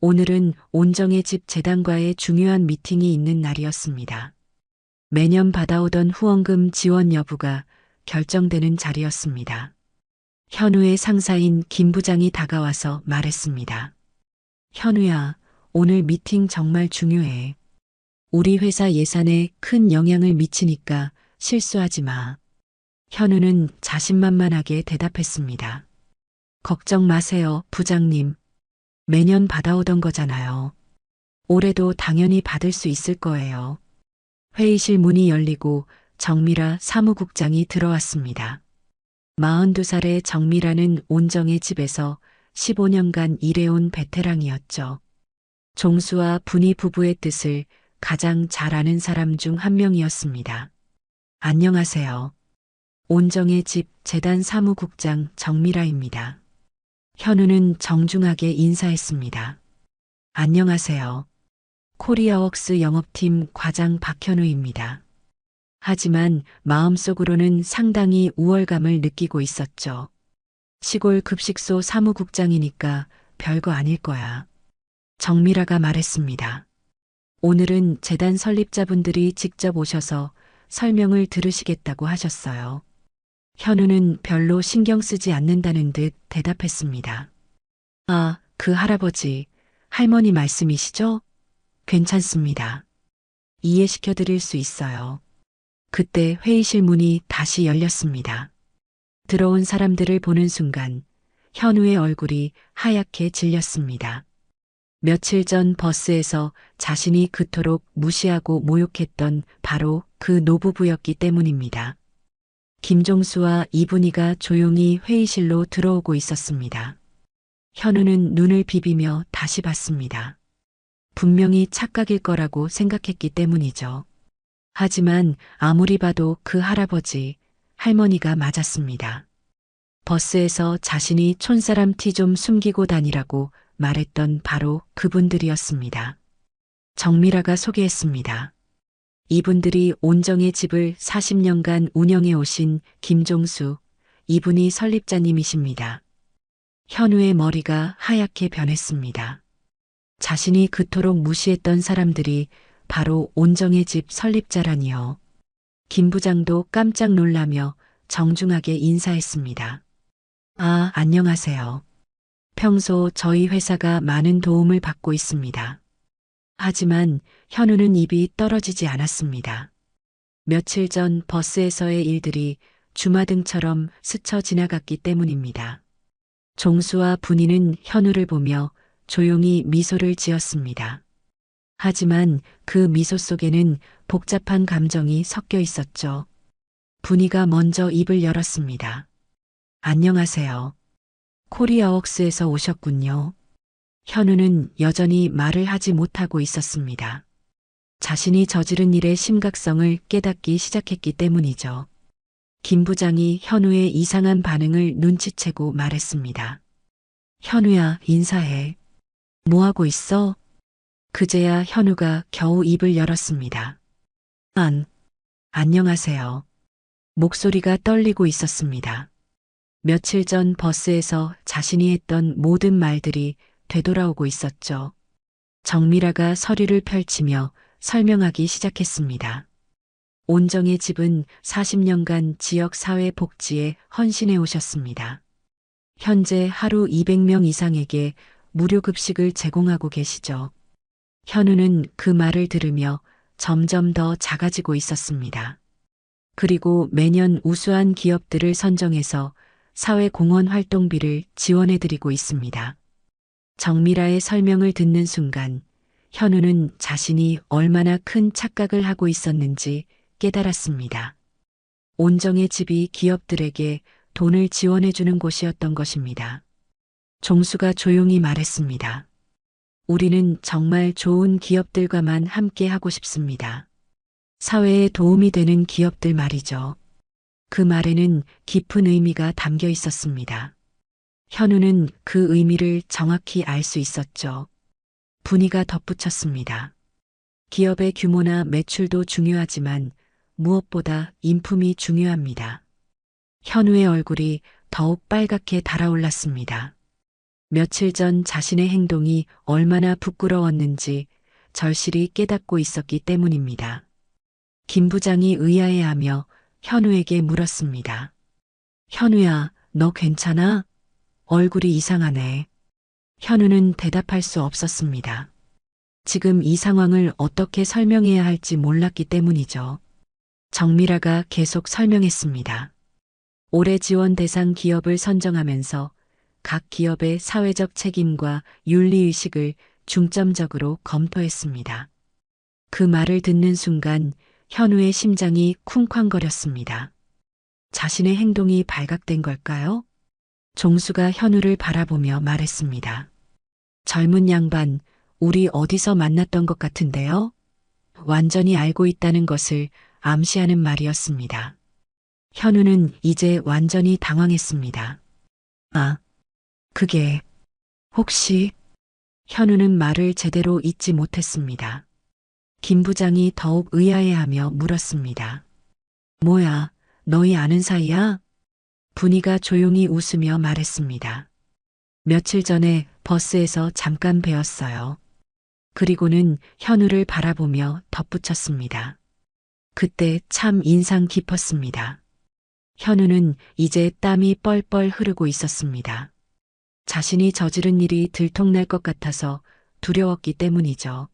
오늘은 온정의 집 재단과의 중요한 미팅이 있는 날이었습니다. 매년 받아오던 후원금 지원 여부가 결정되는 자리였습니다. 현우의 상사인 김 부장이 다가와서 말했습니다. 현우야, 오늘 미팅 정말 중요해. 우리 회사 예산에 큰 영향을 미치니까 실수하지 마. 현우는 자신만만하게 대답했습니다. 걱정 마세요, 부장님. 매년 받아오던 거잖아요. 올해도 당연히 받을 수 있을 거예요. 회의실 문이 열리고 정미라 사무국장이 들어왔습니다. 42살의 정미라는 온정의 집에서 15년간 일해온 베테랑이었죠. 종수와 분이 부부의 뜻을 가장 잘 아는 사람 중 한 명이었습니다. 안녕하세요. 온정의 집 재단 사무국장 정미라입니다. 현우는 정중하게 인사했습니다. 안녕하세요. 코리아웍스 영업팀 과장 박현우입니다. 하지만 마음속으로는 상당히 우월감을 느끼고 있었죠. 시골 급식소 사무국장이니까 별거 아닐 거야. 정미라가 말했습니다. 오늘은 재단 설립자분들이 직접 오셔서 설명을 들으시겠다고 하셨어요. 현우는 별로 신경 쓰지 않는다는 듯 대답했습니다. 아, 그 할아버지, 할머니 말씀이시죠? 괜찮습니다. 이해시켜 드릴 수 있어요. 그때 회의실 문이 다시 열렸습니다. 들어온 사람들을 보는 순간 현우의 얼굴이 하얗게 질렸습니다. 며칠 전 버스에서 자신이 그토록 무시하고 모욕했던 바로 그 노부부였기 때문입니다. 김종수와 이분이가 조용히 회의실로 들어오고 있었습니다. 현우는 눈을 비비며 다시 봤습니다. 분명히 착각일 거라고 생각했기 때문이죠. 하지만 아무리 봐도 그 할아버지, 할머니가 맞았습니다. 버스에서 자신이 촌사람 티 좀 숨기고 다니라고 말했던 바로 그분들이었습니다. 정미라가 소개했습니다. 이분들이 온정의 집을 40년간 운영해 오신 김종수, 이분이 설립자님이십니다. 현우의 머리가 하얗게 변했습니다. 자신이 그토록 무시했던 사람들이 바로 온정의 집 설립자라니요. 김 부장도 깜짝 놀라며 정중하게 인사했습니다. 아, 안녕하세요. 평소 저희 회사가 많은 도움을 받고 있습니다. 하지만 현우는 입이 떨어지지 않았습니다. 며칠 전 버스에서의 일들이 주마등처럼 스쳐 지나갔기 때문입니다. 종수와 분이는 현우를 보며 조용히 미소를 지었습니다. 하지만 그 미소 속에는 복잡한 감정이 섞여 있었죠. 분이가 먼저 입을 열었습니다. 안녕하세요. 코리아웍스에서 오셨군요. 현우는 여전히 말을 하지 못하고 있었습니다. 자신이 저지른 일의 심각성을 깨닫기 시작했기 때문이죠. 김 부장이 현우의 이상한 반응을 눈치채고 말했습니다. 현우야, 인사해. 뭐하고 있어? 그제야 현우가 겨우 입을 열었습니다. 안녕하세요. 목소리가 떨리고 있었습니다. 며칠 전 버스에서 자신이 했던 모든 말들이 되돌아오고 있었죠. 정미라가 서류를 펼치며 설명하기 시작했습니다. 온정의 집은 40년간 지역 사회 복지에 헌신해 오셨습니다. 현재 하루 200명 이상에게 무료 급식을 제공하고 계시죠. 현우는 그 말을 들으며 점점 더 작아지고 있었습니다. 그리고 매년 우수한 기업들을 선정해서 사회공헌 활동비를 지원해드리고 있습니다. 정미라의 설명을 듣는 순간 현우는 자신이 얼마나 큰 착각을 하고 있었는지 깨달았습니다. 온정의 집이 기업들에게 돈을 지원해주는 곳이었던 것입니다. 종수가 조용히 말했습니다. 우리는 정말 좋은 기업들과만 함께 하고 싶습니다. 사회에 도움이 되는 기업들 말이죠. 그 말에는 깊은 의미가 담겨 있었습니다. 현우는 그 의미를 정확히 알 수 있었죠. 분이가 덧붙였습니다. 기업의 규모나 매출도 중요하지만 무엇보다 인품이 중요합니다. 현우의 얼굴이 더욱 빨갛게 달아올랐습니다. 며칠 전 자신의 행동이 얼마나 부끄러웠는지 절실히 깨닫고 있었기 때문입니다. 김 부장이 의아해하며 현우에게 물었습니다. 현우야, 너 괜찮아? 얼굴이 이상하네. 현우는 대답할 수 없었습니다. 지금 이 상황을 어떻게 설명해야 할지 몰랐기 때문이죠. 정미라가 계속 설명했습니다. 올해 지원 대상 기업을 선정하면서 각 기업의 사회적 책임과 윤리의식을 중점적으로 검토했습니다. 그 말을 듣는 순간 현우의 심장이 쿵쾅거렸습니다. 자신의 행동이 발각된 걸까요? 종수가 현우를 바라보며 말했습니다. 젊은 양반, 우리 어디서 만났던 것 같은데요? 완전히 알고 있다는 것을 암시하는 말이었습니다. 현우는 이제 완전히 당황했습니다. 아, 그게 혹시... 현우는 말을 제대로 잇지 못했습니다. 김 부장이 더욱 의아해하며 물었습니다. 뭐야, 너희 아는 사이야? 분이가 조용히 웃으며 말했습니다. 며칠 전에 버스에서 잠깐 뵈었어요. 그리고는 현우를 바라보며 덧붙였습니다. 그때 참 인상 깊었습니다. 현우는 이제 땀이 뻘뻘 흐르고 있었습니다. 자신이 저지른 일이 들통날 것 같아서 두려웠기 때문이죠.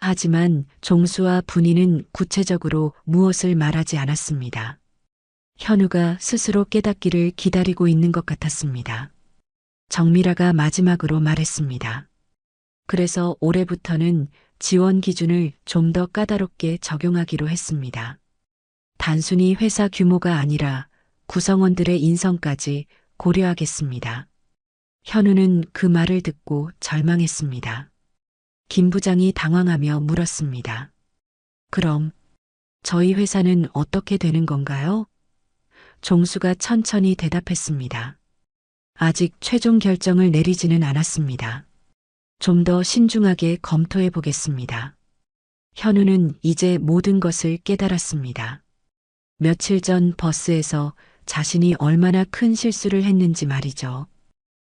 하지만 종수와 분이는 구체적으로 무엇을 말하지 않았습니다. 현우가 스스로 깨닫기를 기다리고 있는 것 같았습니다. 정미라가 마지막으로 말했습니다. 그래서 올해부터는 지원 기준을 좀 더 까다롭게 적용하기로 했습니다. 단순히 회사 규모가 아니라 구성원들의 인성까지 고려하겠습니다. 현우는 그 말을 듣고 절망했습니다. 김 부장이 당황하며 물었습니다. 그럼 저희 회사는 어떻게 되는 건가요? 종수가 천천히 대답했습니다. 아직 최종 결정을 내리지는 않았습니다. 좀 더 신중하게 검토해 보겠습니다. 현우는 이제 모든 것을 깨달았습니다. 며칠 전 버스에서 자신이 얼마나 큰 실수를 했는지 말이죠.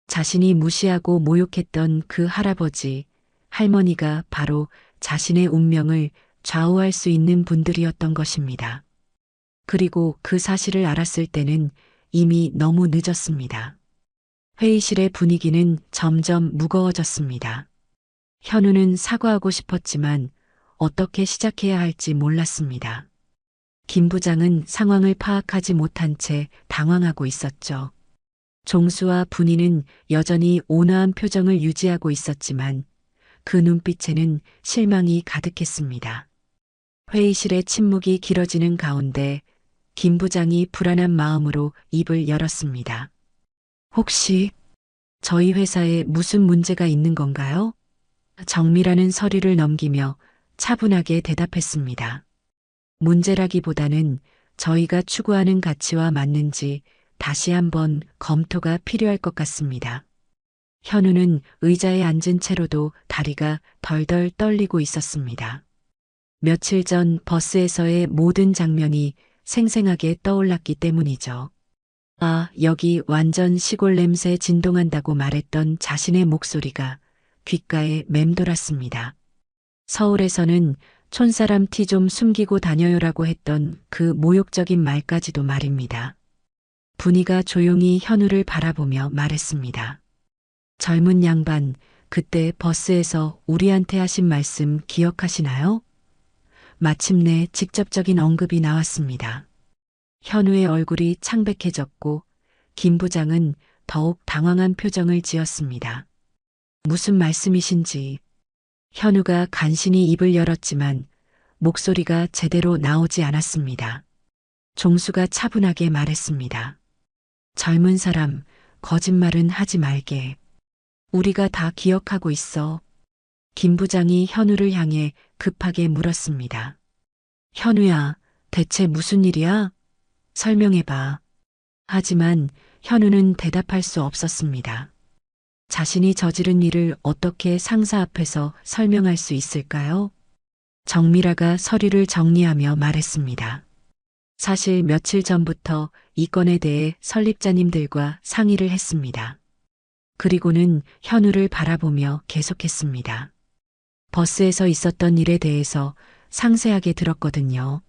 자신이 무시하고 모욕했던 그 할아버지, 할머니가 바로 자신의 운명을 좌우할 수 있는 분들이었던 것입니다. 그리고 그 사실을 알았을 때는 이미 너무 늦었습니다. 회의실의 분위기는 점점 무거워졌습니다. 현우는 사과하고 싶었지만 어떻게 시작해야 할지 몰랐습니다. 김 부장은 상황을 파악하지 못한 채 당황하고 있었죠. 종수와 분이는 여전히 온화한 표정을 유지하고 있었지만 그 눈빛에는 실망이 가득했습니다. 회의실의 침묵이 길어지는 가운데 김 부장이 불안한 마음으로 입을 열었습니다. 혹시 저희 회사에 무슨 문제가 있는 건가요? 정미라는 서류를 넘기며 차분하게 대답했습니다. 문제라기보다는 저희가 추구하는 가치와 맞는지 다시 한번 검토가 필요할 것 같습니다. 현우는 의자에 앉은 채로도 다리가 덜덜 떨리고 있었습니다. 며칠 전 버스에서의 모든 장면이 생생하게 떠올랐기 때문이죠. 아, 여기 완전 시골 냄새 진동한다고 말했던 자신의 목소리가 귓가에 맴돌았습니다. 서울에서는 촌사람 티 좀 숨기고 다녀요라고 했던 그 모욕적인 말까지도 말입니다. 분이가 조용히 현우를 바라보며 말했습니다. 젊은 양반, 그때 버스에서 우리한테 하신 말씀 기억하시나요? 마침내 직접적인 언급이 나왔습니다. 현우의 얼굴이 창백해졌고 김 부장은 더욱 당황한 표정을 지었습니다. 무슨 말씀이신지. 현우가 간신히 입을 열었지만 목소리가 제대로 나오지 않았습니다. 종수가 차분하게 말했습니다. 젊은 사람, 거짓말은 하지 말게. 우리가 다 기억하고 있어. 김 부장이 현우를 향해 급하게 물었습니다. 현우야, 대체 무슨 일이야? 설명해봐. 하지만 현우는 대답할 수 없었습니다. 자신이 저지른 일을 어떻게 상사 앞에서 설명할 수 있을까요? 정미라가 서류를 정리하며 말했습니다. 사실 며칠 전부터 이 건에 대해 설립자님들과 상의를 했습니다. 그리고는 현우를 바라보며 계속했습니다. 버스에서 있었던 일에 대해서 상세하게 들었거든요.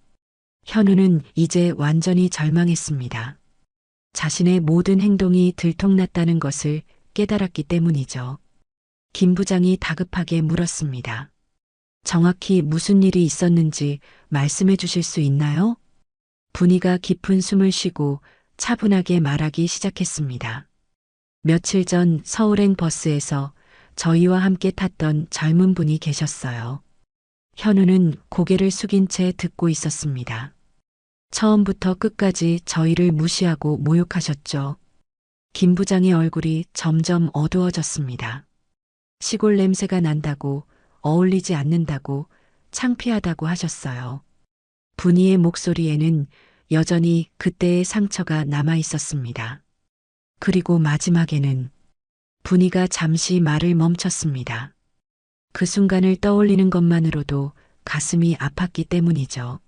현우는 이제 완전히 절망했습니다. 자신의 모든 행동이 들통났다는 것을 깨달았기 때문이죠. 김 부장이 다급하게 물었습니다. 정확히 무슨 일이 있었는지 말씀해 주실 수 있나요? 분이가 깊은 숨을 쉬고 차분하게 말하기 시작했습니다. 며칠 전 서울행 버스에서 저희와 함께 탔던 젊은 분이 계셨어요. 현우는 고개를 숙인 채 듣고 있었습니다. 처음부터 끝까지 저희를 무시하고 모욕하셨죠. 김 부장의 얼굴이 점점 어두워졌습니다. 시골 냄새가 난다고, 어울리지 않는다고, 창피하다고 하셨어요. 분이의 목소리에는 여전히 그때의 상처가 남아 있었습니다. 그리고 마지막에는 분이가 잠시 말을 멈췄습니다. 그 순간을 떠올리는 것만으로도 가슴이 아팠기 때문이죠.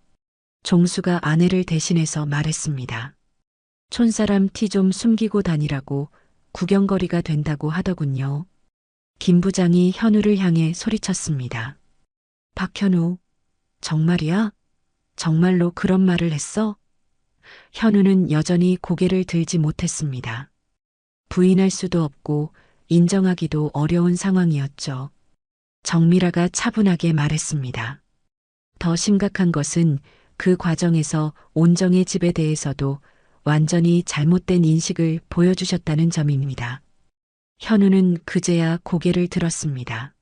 종수가 아내를 대신해서 말했습니다. 촌사람 티 좀 숨기고 다니라고 구경거리가 된다고 하더군요. 김 부장이 현우를 향해 소리쳤습니다. 박현우, 정말이야? 정말로 그런 말을 했어? 현우는 여전히 고개를 들지 못했습니다. 부인할 수도 없고 인정하기도 어려운 상황이었죠. 정미라가 차분하게 말했습니다. 더 심각한 것은 그 과정에서 온정의 집에 대해서도 완전히 잘못된 인식을 보여주셨다는 점입니다. 현우는 그제야 고개를 들었습니다.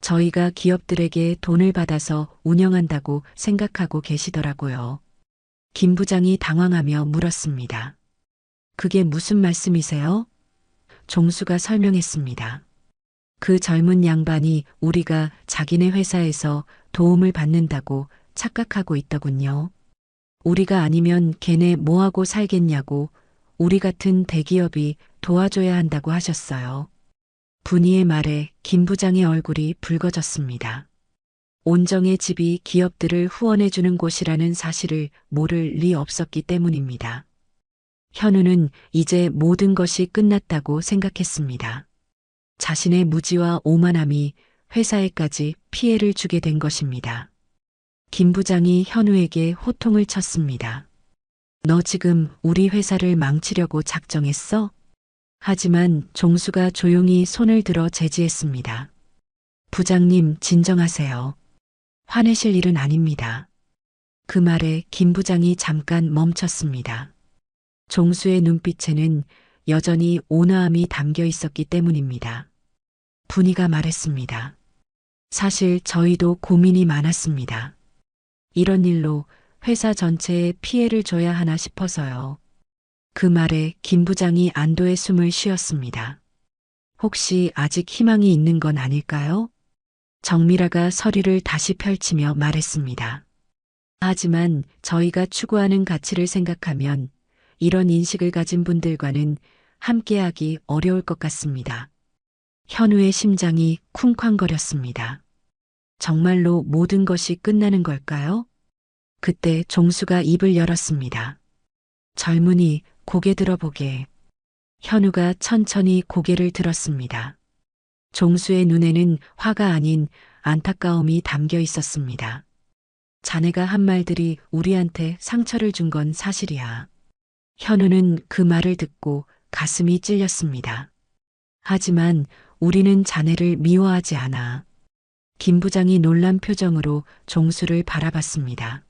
저희가 기업들에게 돈을 받아서 운영한다고 생각하고 계시더라고요. 김 부장이 당황하며 물었습니다. 그게 무슨 말씀이세요? 종수가 설명했습니다. 그 젊은 양반이 우리가 자기네 회사에서 도움을 받는다고 착각하고 있더군요. 우리가 아니면 걔네 뭐하고 살겠냐고 우리 같은 대기업이 도와줘야 한다고 하셨어요. 분이의 말에 김 부장의 얼굴이 붉어졌습니다. 온정의 집이 기업들을 후원해주는 곳이라는 사실을 모를 리 없었기 때문입니다. 현우는 이제 모든 것이 끝났다고 생각했습니다. 자신의 무지와 오만함이 회사에까지 피해를 주게 된 것입니다. 김 부장이 현우에게 호통을 쳤습니다. 너 지금 우리 회사를 망치려고 작정했어? 하지만 종수가 조용히 손을 들어 제지했습니다. 부장님, 진정하세요. 화내실 일은 아닙니다. 그 말에 김 부장이 잠깐 멈췄습니다. 종수의 눈빛에는 여전히 온화함이 담겨 있었기 때문입니다. 분이가 말했습니다. 사실 저희도 고민이 많았습니다. 이런 일로 회사 전체에 피해를 줘야 하나 싶어서요. 그 말에 김 부장이 안도의 숨을 쉬었습니다. 혹시 아직 희망이 있는 건 아닐까요? 정미라가 서류를 다시 펼치며 말했습니다. 하지만 저희가 추구하는 가치를 생각하면 이런 인식을 가진 분들과는 함께하기 어려울 것 같습니다. 현우의 심장이 쿵쾅거렸습니다. 정말로 모든 것이 끝나는 걸까요? 그때 종수가 입을 열었습니다. 젊은이, 고개 들어보게. 현우가 천천히 고개를 들었습니다. 종수의 눈에는 화가 아닌 안타까움이 담겨 있었습니다. 자네가 한 말들이 우리한테 상처를 준 건 사실이야. 현우는 그 말을 듣고 가슴이 찔렸습니다. 하지만 우리는 자네를 미워하지 않아. 김 부장이 놀란 표정으로 종수를 바라봤습니다.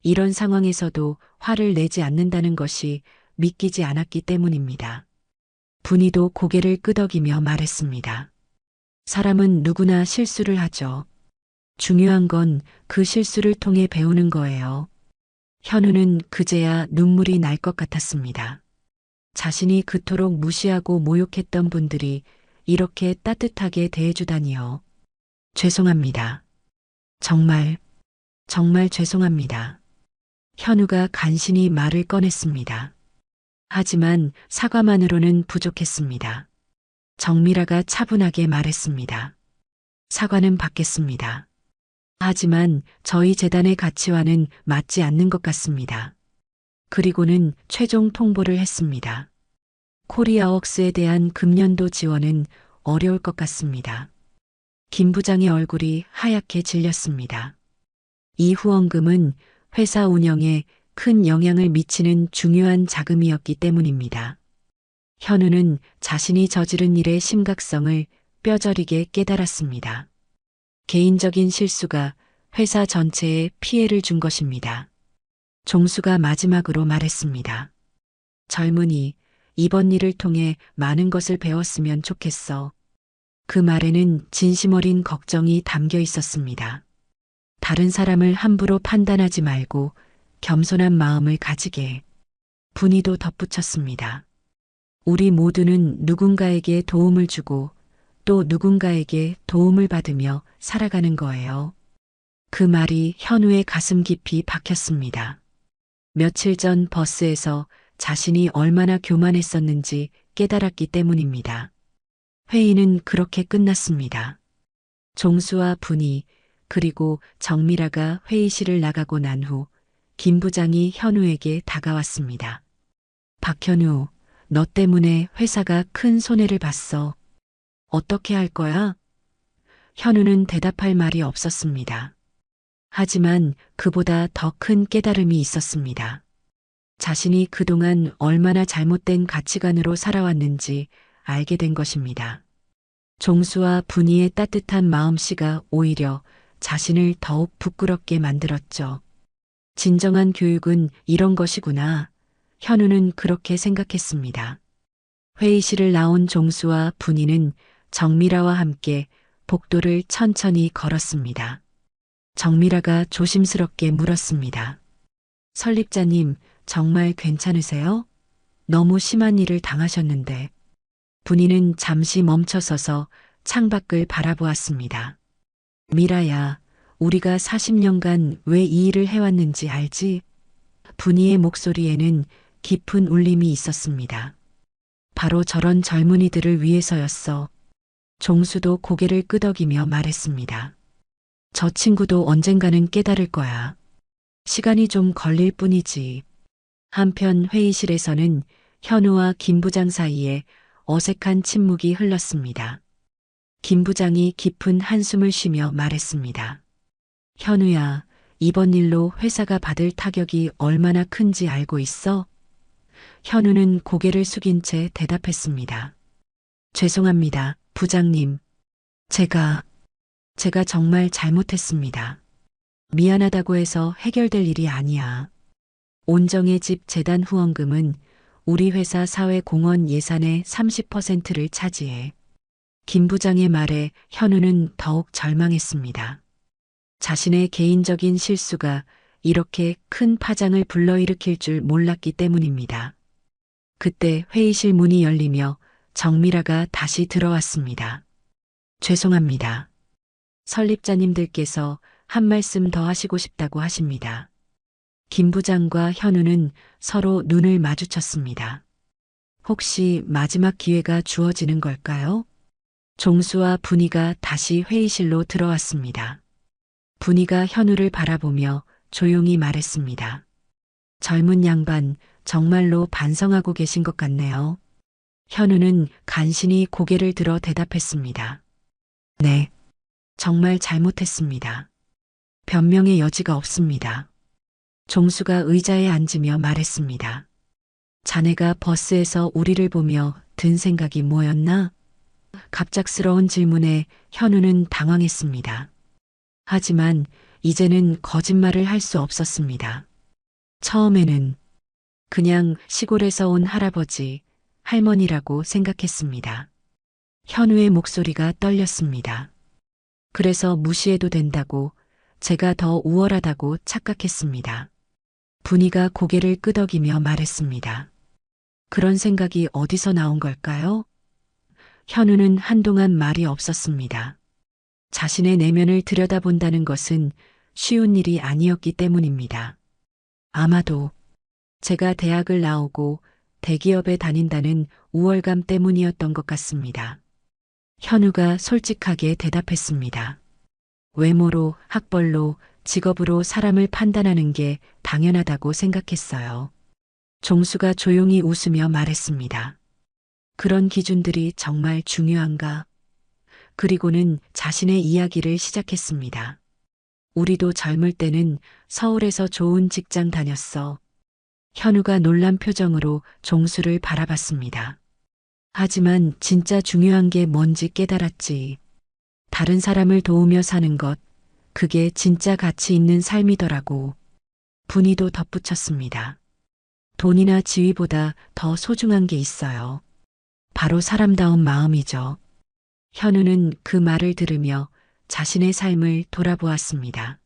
이런 상황에서도 화를 내지 않는다는 것이 믿기지 않았기 때문입니다. 분이도 고개를 끄덕이며 말했습니다. 사람은 누구나 실수를 하죠. 중요한 건 그 실수를 통해 배우는 거예요. 현우는 그제야 눈물이 날 것 같았습니다. 자신이 그토록 무시하고 모욕했던 분들이 이렇게 따뜻하게 대해주다니요. 죄송합니다. 정말, 정말 죄송합니다. 현우가 간신히 말을 꺼냈습니다. 하지만 사과만으로는 부족했습니다. 정미라가 차분하게 말했습니다. 사과는 받겠습니다. 하지만 저희 재단의 가치와는 맞지 않는 것 같습니다. 그리고는 최종 통보를 했습니다. 코리아웍스에 대한 금년도 지원은 어려울 것 같습니다. 김 부장의 얼굴이 하얗게 질렸습니다. 이 후원금은 회사 운영에 큰 영향을 미치는 중요한 자금이었기 때문입니다. 현우는 자신이 저지른 일의 심각성을 뼈저리게 깨달았습니다. 개인적인 실수가 회사 전체에 피해를 준 것입니다. 종수가 마지막으로 말했습니다. 젊은이, 이번 일을 통해 많은 것을 배웠으면 좋겠어. 그 말에는 진심 어린 걱정이 담겨 있었습니다. 다른 사람을 함부로 판단하지 말고 겸손한 마음을 가지게. 분이도 덧붙였습니다. 우리 모두는 누군가에게 도움을 주고 또 누군가에게 도움을 받으며 살아가는 거예요. 그 말이 현우의 가슴 깊이 박혔습니다. 며칠 전 버스에서 자신이 얼마나 교만했었는지 깨달았기 때문입니다. 회의는 그렇게 끝났습니다. 종수와 분이 그리고 정미라가 회의실을 나가고 난 후 김 부장이 현우에게 다가왔습니다. 박현우, 너 때문에 회사가 큰 손해를 봤어. 어떻게 할 거야? 현우는 대답할 말이 없었습니다. 하지만 그보다 더 큰 깨달음이 있었습니다. 자신이 그동안 얼마나 잘못된 가치관으로 살아왔는지 알게 된 것입니다. 종수와 분이의 따뜻한 마음씨가 오히려 자신을 더욱 부끄럽게 만들었죠. 진정한 교육은 이런 것이구나. 현우는 그렇게 생각했습니다. 회의실을 나온 종수와 분이는 정미라와 함께 복도를 천천히 걸었습니다. 정미라가 조심스럽게 물었습니다. 설립자님, 정말 괜찮으세요? 너무 심한 일을 당하셨는데. 분이는 잠시 멈춰서서 창밖을 바라보았습니다. 미라야, 우리가 40년간 왜 이 일을 해왔는지 알지? 분이의 목소리에는 깊은 울림이 있었습니다. 바로 저런 젊은이들을 위해서였어. 종수도 고개를 끄덕이며 말했습니다. 저 친구도 언젠가는 깨달을 거야. 시간이 좀 걸릴 뿐이지. 한편 회의실에서는 현우와 김 부장 사이에 어색한 침묵이 흘렀습니다. 김 부장이 깊은 한숨을 쉬며 말했습니다. 현우야, 이번 일로 회사가 받을 타격이 얼마나 큰지 알고 있어? 현우는 고개를 숙인 채 대답했습니다. 죄송합니다, 부장님. 제가 정말 잘못했습니다. 미안하다고 해서 해결될 일이 아니야. 온정의 집 재단 후원금은 우리 회사 사회공헌 예산의 30%를 차지해. 김 부장의 말에 현우는 더욱 절망했습니다. 자신의 개인적인 실수가 이렇게 큰 파장을 불러일으킬 줄 몰랐기 때문입니다. 그때 회의실 문이 열리며 정미라가 다시 들어왔습니다. 죄송합니다. 설립자님들께서 한 말씀 더 하시고 싶다고 하십니다. 김 부장과 현우는 서로 눈을 마주쳤습니다. 혹시 마지막 기회가 주어지는 걸까요? 종수와 분이가 다시 회의실로 들어왔습니다. 분이가 현우를 바라보며 조용히 말했습니다. 젊은 양반, 정말로 반성하고 계신 것 같네요. 현우는 간신히 고개를 들어 대답했습니다. 네, 정말 잘못했습니다. 변명의 여지가 없습니다. 종수가 의자에 앉으며 말했습니다. 자네가 버스에서 우리를 보며 든 생각이 뭐였나? 갑작스러운 질문에 현우는 당황했습니다. 하지만 이제는 거짓말을 할 수 없었습니다. 처음에는 그냥 시골에서 온 할아버지, 할머니라고 생각했습니다. 현우의 목소리가 떨렸습니다. 그래서 무시해도 된다고, 제가 더 우월하다고 착각했습니다. 분이가 고개를 끄덕이며 말했습니다. 그런 생각이 어디서 나온 걸까요? 현우는 한동안 말이 없었습니다. 자신의 내면을 들여다본다는 것은 쉬운 일이 아니었기 때문입니다. 아마도 제가 대학을 나오고 대기업에 다닌다는 우월감 때문이었던 것 같습니다. 현우가 솔직하게 대답했습니다. 외모로, 학벌로, 직업으로 사람을 판단하는 게 당연하다고 생각했어요. 종수가 조용히 웃으며 말했습니다. 그런 기준들이 정말 중요한가? 그리고는 자신의 이야기를 시작했습니다. 우리도 젊을 때는 서울에서 좋은 직장 다녔어. 현우가 놀란 표정으로 종수를 바라봤습니다. 하지만 진짜 중요한 게 뭔지 깨달았지. 다른 사람을 도우며 사는 것, 그게 진짜 가치 있는 삶이더라고. 분이도 덧붙였습니다. 돈이나 지위보다 더 소중한 게 있어요. 바로 사람다운 마음이죠. 현우는 그 말을 들으며 자신의 삶을 돌아보았습니다.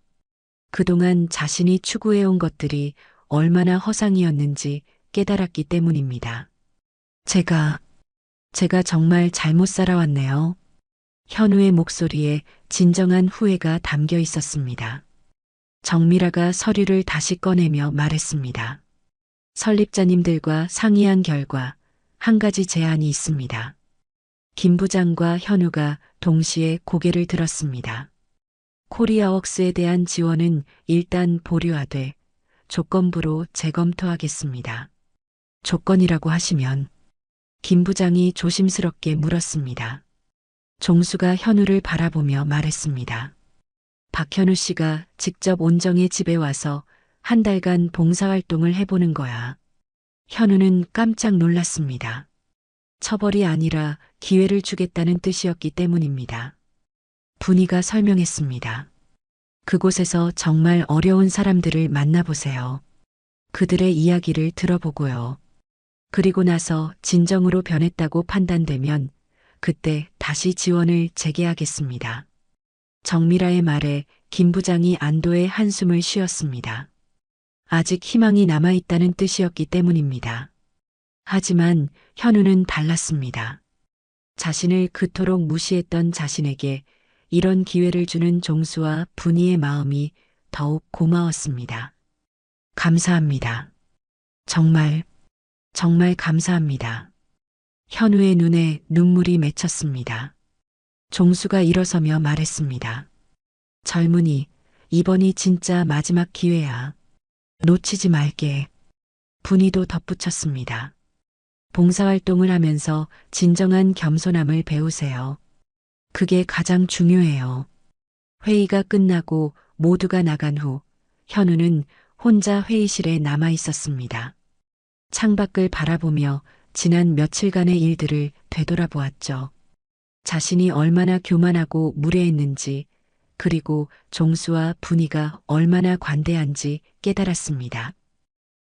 그동안 자신이 추구해온 것들이 얼마나 허상이었는지 깨달았기 때문입니다. 제가 정말 잘못 살아왔네요. 현우의 목소리에 진정한 후회가 담겨 있었습니다. 정미라가 서류를 다시 꺼내며 말했습니다. 설립자님들과 상의한 결과 한 가지 제안이 있습니다. 김 부장과 현우가 동시에 고개를 들었습니다. 코리아웍스에 대한 지원은 일단 보류하되 조건부로 재검토하겠습니다. 조건이라고 하시면 김 부장이 조심스럽게 물었습니다. 종수가 현우를 바라보며 말했습니다. 박현우 씨가 직접 온정의 집에 와서 한 달간 봉사활동을 해보는 거야. 현우는 깜짝 놀랐습니다. 처벌이 아니라 기회를 주겠다는 뜻이었기 때문입니다. 분이가 설명했습니다. 그곳에서 정말 어려운 사람들을 만나보세요. 그들의 이야기를 들어보고요. 그리고 나서 진정으로 변했다고 판단되면 그때 다시 지원을 재개하겠습니다. 정미라의 말에 김 부장이 안도의 한숨을 쉬었습니다. 아직 희망이 남아있다는 뜻이었기 때문입니다. 하지만 현우는 달랐습니다. 자신을 그토록 무시했던 자신에게 이런 기회를 주는 종수와 분이의 마음이 더욱 고마웠습니다. 감사합니다. 정말 감사합니다. 현우의 눈에 눈물이 맺혔습니다. 종수가 일어서며 말했습니다. 젊은이, 이번이 진짜 마지막 기회야. 놓치지 말게. 분이도 덧붙였습니다. 봉사활동을 하면서 진정한 겸손함을 배우세요. 그게 가장 중요해요. 회의가 끝나고 모두가 나간 후 현우는 혼자 회의실에 남아 있었습니다. 창밖을 바라보며 지난 며칠간의 일들을 되돌아보았죠. 자신이 얼마나 교만하고 무례했는지, 그리고 종수와 분이가 얼마나 관대한지 깨달았습니다.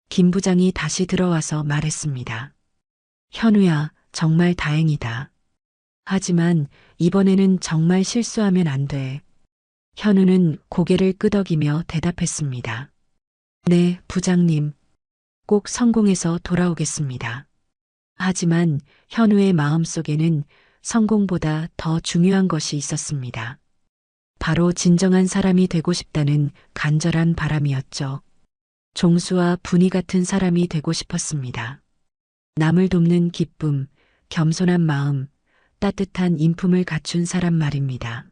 김 부장이 다시 들어와서 말했습니다. 현우야, 정말 다행이다. 하지만 이번에는 정말 실수하면 안 돼. 현우는 고개를 끄덕이며 대답했습니다. 네, 부장님. 꼭 성공해서 돌아오겠습니다. 하지만 현우의 마음속에는 성공보다 더 중요한 것이 있었습니다. 바로 진정한 사람이 되고 싶다는 간절한 바람이었죠. 종수와 분이 같은 사람이 되고 싶었습니다. 남을 돕는 기쁨, 겸손한 마음, 따뜻한 인품을 갖춘 사람 말입니다.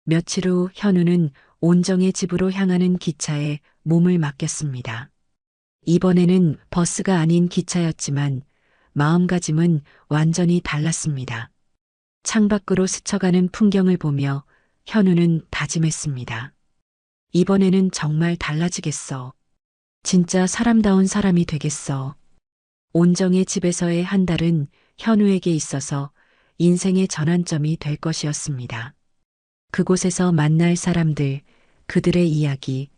며칠 후 현우는 온정의 집으로 향하는 기차에 몸을 맡겼습니다. 이번에는 버스가 아닌 기차였지만 마음가짐은 완전히 달랐습니다. 창밖으로 스쳐가는 풍경을 보며 현우는 다짐했습니다. 이번에는 정말 달라지겠어. 진짜 사람다운 사람이 되겠어. 온정의 집에서의 한 달은 현우에게 있어서 인생의 전환점이 될 것이었습니다. 그곳에서 만날 사람들, 그들의 이야기,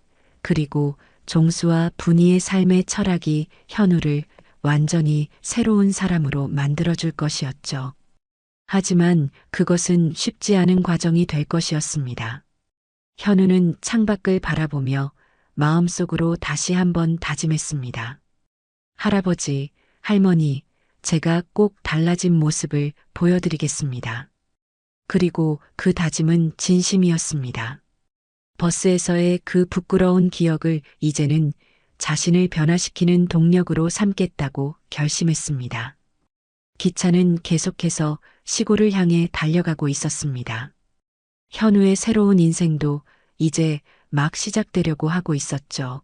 그리고 종수와 분이의 삶의 철학이 현우를 완전히 새로운 사람으로 만들어줄 것이었죠. 하지만 그것은 쉽지 않은 과정이 될 것이었습니다. 현우는 창밖을 바라보며 마음속으로 다시 한번 다짐했습니다. 할아버지, 할머니, 제가 꼭 달라진 모습을 보여드리겠습니다. 그리고 그 다짐은 진심이었습니다. 버스에서의 그 부끄러운 기억을 이제는 자신을 변화시키는 동력으로 삼겠다고 결심했습니다. 기차는 계속해서 시골을 향해 달려가고 있었습니다. 현우의 새로운 인생도 이제 막 시작되려고 하고 있었죠.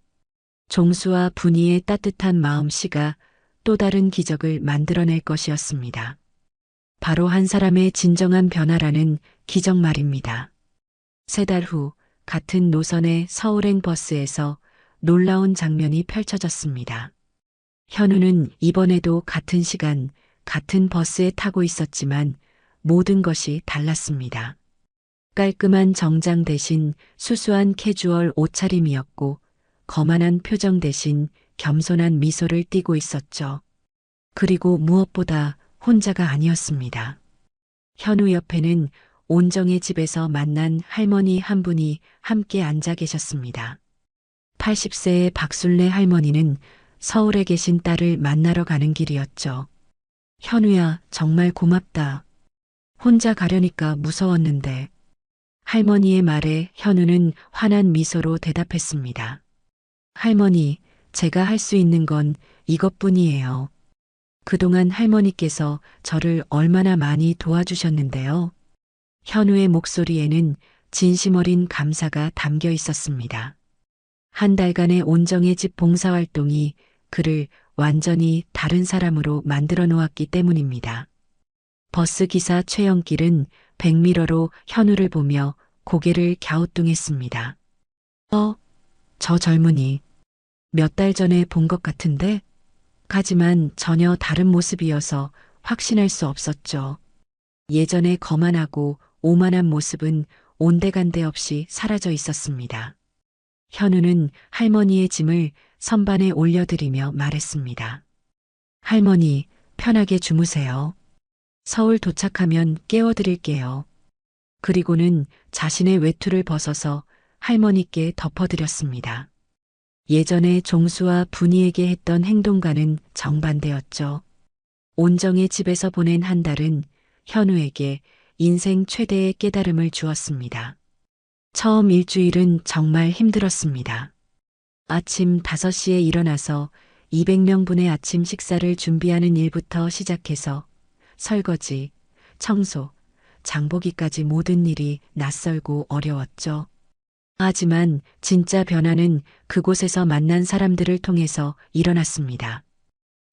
종수와 분이의 따뜻한 마음씨가 또 다른 기적을 만들어낼 것이었습니다. 바로 한 사람의 진정한 변화라는 기적 말입니다. 3달 후 같은 노선의 서울행 버스에서 놀라운 장면이 펼쳐졌습니다. 현우는 이번에도 같은 시간, 같은 버스에 타고 있었지만 모든 것이 달랐습니다. 깔끔한 정장 대신 수수한 캐주얼 옷차림이었고 거만한 표정 대신 겸손한 미소를 띠고 있었죠. 그리고 무엇보다 혼자가 아니었습니다. 현우 옆에는 온정의 집에서 만난 할머니 한 분이 함께 앉아 계셨습니다. 80세의 박순례 할머니는 서울에 계신 딸을 만나러 가는 길이었죠. 현우야, 정말 고맙다. 혼자 가려니까 무서웠는데. 할머니의 말에 현우는 환한 미소로 대답했습니다. 할머니, 제가 할 수 있는 건 이것뿐이에요. 그동안 할머니께서 저를 얼마나 많이 도와주셨는데요. 현우의 목소리에는 진심 어린 감사가 담겨 있었습니다. 한 달간의 온정의 집 봉사활동이 그를 완전히 다른 사람으로 만들어 놓았기 때문입니다. 버스 기사 최영길은 백미러로 현우를 보며 고개를 갸우뚱했습니다. 저 젊은이. 몇 달 전에 본 것 같은데? 하지만 전혀 다른 모습이어서 확신할 수 없었죠. 예전의 거만하고 오만한 모습은 온데간데 없이 사라져 있었습니다. 현우는 할머니의 짐을 선반에 올려드리며 말했습니다. 할머니, 편하게 주무세요. 서울 도착하면 깨워드릴게요. 그리고는 자신의 외투를 벗어서 할머니께 덮어드렸습니다. 예전에 종수와 분이에게 했던 행동과는 정반대였죠. 온정의 집에서 보낸 한 달은 현우에게 인생 최대의 깨달음을 주었습니다. 처음 일주일은 정말 힘들었습니다. 아침 5시에 일어나서 200명분의 아침 식사를 준비하는 일부터 시작해서 설거지, 청소, 장보기까지 모든 일이 낯설고 어려웠죠. 하지만 진짜 변화는 그곳에서 만난 사람들을 통해서 일어났습니다.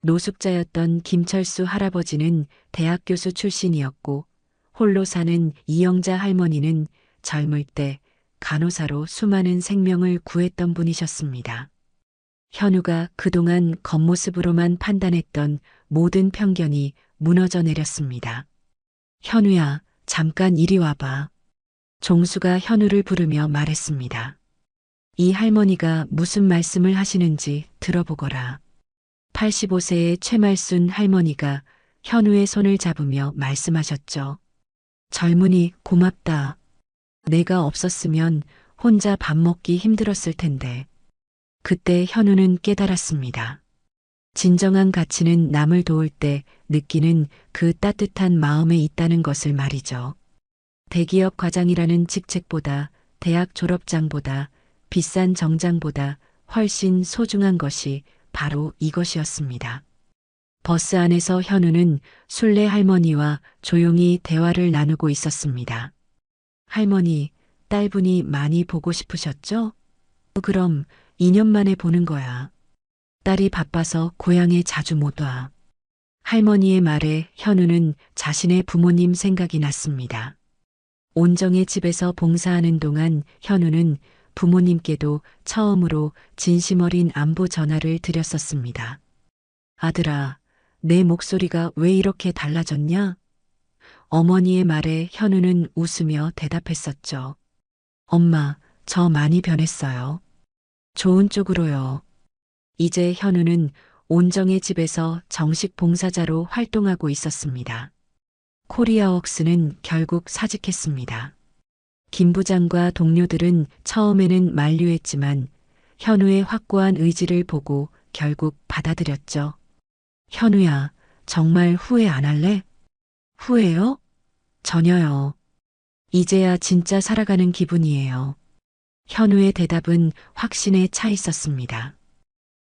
노숙자였던 김철수 할아버지는 대학 교수 출신이었고 홀로 사는 이영자 할머니는 젊을 때 간호사로 수많은 생명을 구했던 분이셨습니다. 현우가 그동안 겉모습으로만 판단했던 모든 편견이 무너져 내렸습니다. 현우야, 잠깐 이리 와봐. 종수가 현우를 부르며 말했습니다. 이 할머니가 무슨 말씀을 하시는지 들어보거라. 85세의 최말순 할머니가 현우의 손을 잡으며 말씀하셨죠. 젊은이 고맙다. 내가 없었으면 혼자 밥 먹기 힘들었을 텐데. 그때 현우는 깨달았습니다. 진정한 가치는 남을 도울 때 느끼는 그 따뜻한 마음에 있다는 것을 말이죠. 대기업 과장이라는 직책보다 대학 졸업장보다 비싼 정장보다 훨씬 소중한 것이 바로 이것이었습니다. 버스 안에서 현우는 순례 할머니와 조용히 대화를 나누고 있었습니다. 할머니, 딸분이 많이 보고 싶으셨죠? 그럼 2년 만에 보는 거야. 딸이 바빠서 고향에 자주 못 와. 할머니의 말에 현우는 자신의 부모님 생각이 났습니다. 온정의 집에서 봉사하는 동안 현우는 부모님께도 처음으로 진심 어린 안부 전화를 드렸었습니다. 아들아, 내 목소리가 왜 이렇게 달라졌냐? 어머니의 말에 현우는 웃으며 대답했었죠. 엄마, 저 많이 변했어요. 좋은 쪽으로요. 이제 현우는 온정의 집에서 정식 봉사자로 활동하고 있었습니다. 코리아웍스는 결국 사직했습니다. 김 부장과 동료들은 처음에는 만류했지만 현우의 확고한 의지를 보고 결국 받아들였죠. 현우야, 정말 후회 안 할래? 후회요? 전혀요. 이제야 진짜 살아가는 기분이에요. 현우의 대답은 확신에 차 있었습니다.